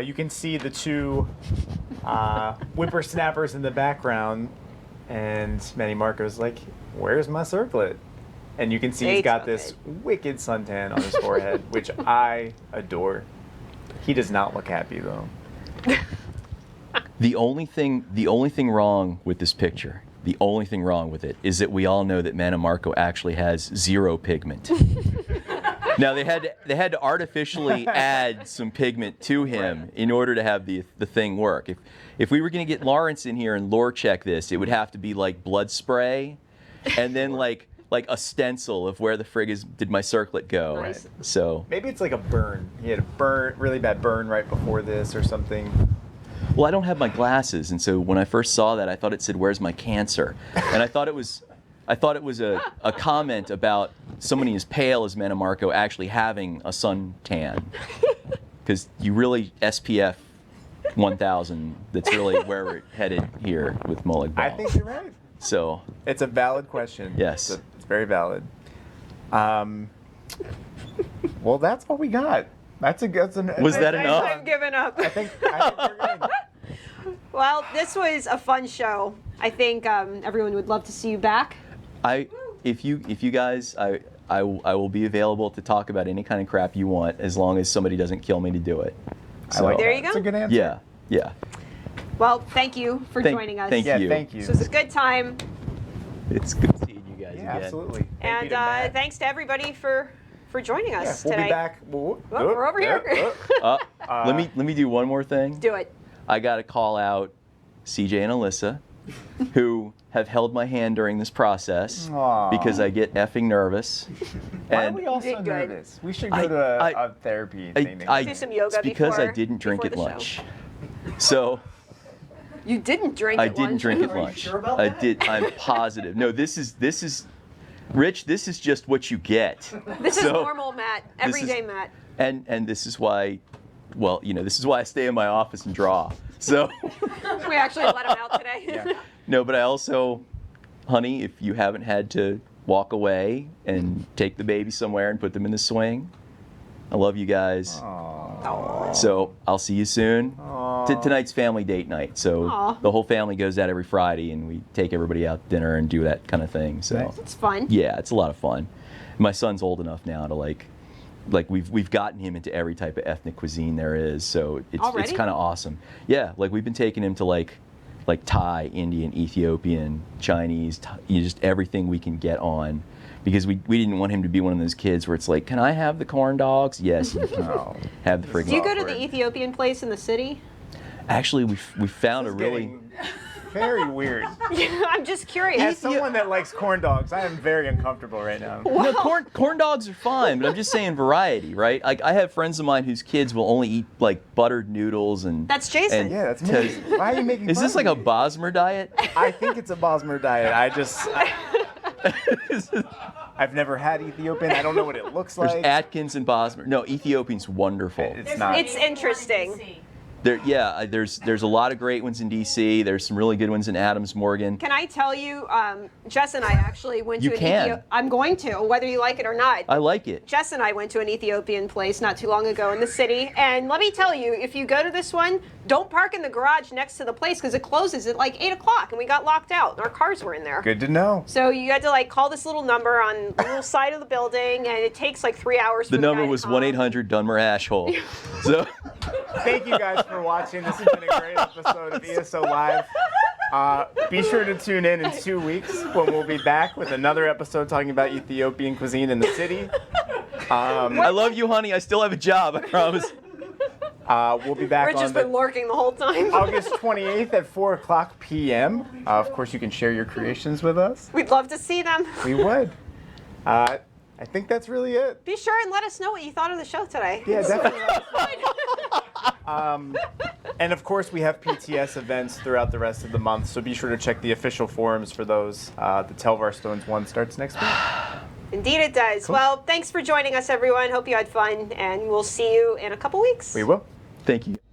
You can see the two whippersnappers in the background, and Manny Marco's like, "Where's my circlet?" And you can see he's got this wicked suntan on his forehead, which I adore. He does not look happy though. The only thing wrong with this picture, the only thing wrong with it, is that we all know that Manny Marco actually has 0 pigment. Now they had to artificially add some pigment to him in order to have the thing work. If we were going to get Lawrence in here and lore check this, it would have to be like blood spray, and then like a stencil of where the frig did my circlet go. Nice. So Maybe it's like a burn. He had a really bad burn right before this or something. well, I don't have my glasses, and so when I first saw that, I thought it said, "Where's my cancer?" And I thought it was a comment about somebody as pale as Manny Marco actually having a suntan, because you really SPF 1000. That's really where we're headed here with Mullig Ball. I think you're right. So It's a valid question. Yes. It's very valid. Well, that's all we got. Was that enough? I'm giving up. I think we're good. Well, this was a fun show. I think everyone would love to see you back. If you guys, I will be available to talk about any kind of crap you want, as long as somebody doesn't kill me to do it. I like There that. you go. That's a good answer. Yeah, yeah. Well, thank you for joining us. thank Yeah, you. thank you. This was a good time. It's good seeing you guys Yeah, again. absolutely. Thank you And to Matt. thanks to everybody for joining Yeah, us we'll today. be back. we're over here. Let me do one more thing. Do it. I got to call out CJ and Alyssa, who have held my hand during this process Aw. because I get effing nervous. Why are And we all so Did good. nervous? We should go to a therapy thing. I, Do some yoga it's because I before- didn't drink before at the show. lunch. So You didn't drink I at didn't lunch. drink at Are you lunch. sure about I that? did. I'm positive. No, this is Rich. This is just what you get. This is So- normal, Matt. this Everyday is- Matt. And this is why, well, this is why I stay in my office and draw. So We actually let him out today. Yeah. no, but I also, honey, if you haven't had to walk away and take the baby somewhere and put them in the swing, I love you guys. Aw. So I'll see you soon. Aw. Tonight's family date night, so Aw. the whole family goes out every Friday, and we take everybody out to dinner and do that kind of thing. So Nice. It's fun. yeah, it's a lot of fun. My son's old enough now to like we've gotten him into every type of ethnic cuisine there is, so it's Already? kind of awesome. Yeah, like we've been taking him to like Thai, Indian, Ethiopian, Chinese, just everything we can get on, because we didn't want him to be one of those kids where it's like, can I have the corn dogs? Yes, you can Oh. have the friggin' Do you go to Awkward. the Ethiopian place in the city? Actually, we found a This is really. getting very weird. I'm just curious. As someone that likes corn dogs, I am very uncomfortable right now. No, corn dogs are fine, but I'm just saying variety, right? Like I have friends of mine whose kids will only eat like buttered noodles and. That's Jason. and Yeah, that's me. toast. Why are you making Is fun this of like a me? Bosmer diet? I think it's a Bosmer diet. I've never had Ethiopian. I don't know what it looks There's like. Atkins and Bosmer. No, Ethiopian's wonderful. It's not. It's interesting. There's a lot of great ones in DC. There's some really good ones in Adams Morgan. Can I tell you, Jess and I actually went to You an can. I'm going to, whether you like it or not. I like it. Jess and I went to an Ethiopian place not too long ago in the city, and let me tell you, if you go to this one, don't park in the garage next to the place because it closes at like 8 o'clock, and we got locked out, and our cars were in there. Good to know. So you had to like call this little number on the little side of the building, and it takes like 3 hours. The for number guy to was come. 1-800-DUNMER ASHHOLE. So Thank you guys for watching. This has been a great episode of ESO Live. Be sure to tune in 2 weeks when we'll be back with another episode talking about Ethiopian cuisine in the city. I love you, honey. I still have a job. I promise. We'll be back Rich on has been lurking the whole time. August 28th at 4 o'clock p.m. Of course, you can share your creations with us. We'd love to see them. We would. I think that's really it. Be sure and let us know what you thought of the show today. Yeah, definitely. And of course, we have PTS events throughout the rest of the month, so be sure to check the official forums for those. The Telvar Stones one starts next week. Indeed it does. Cool. Well, thanks for joining us, everyone. Hope you had fun, and we'll see you in a couple weeks. We will. Thank you.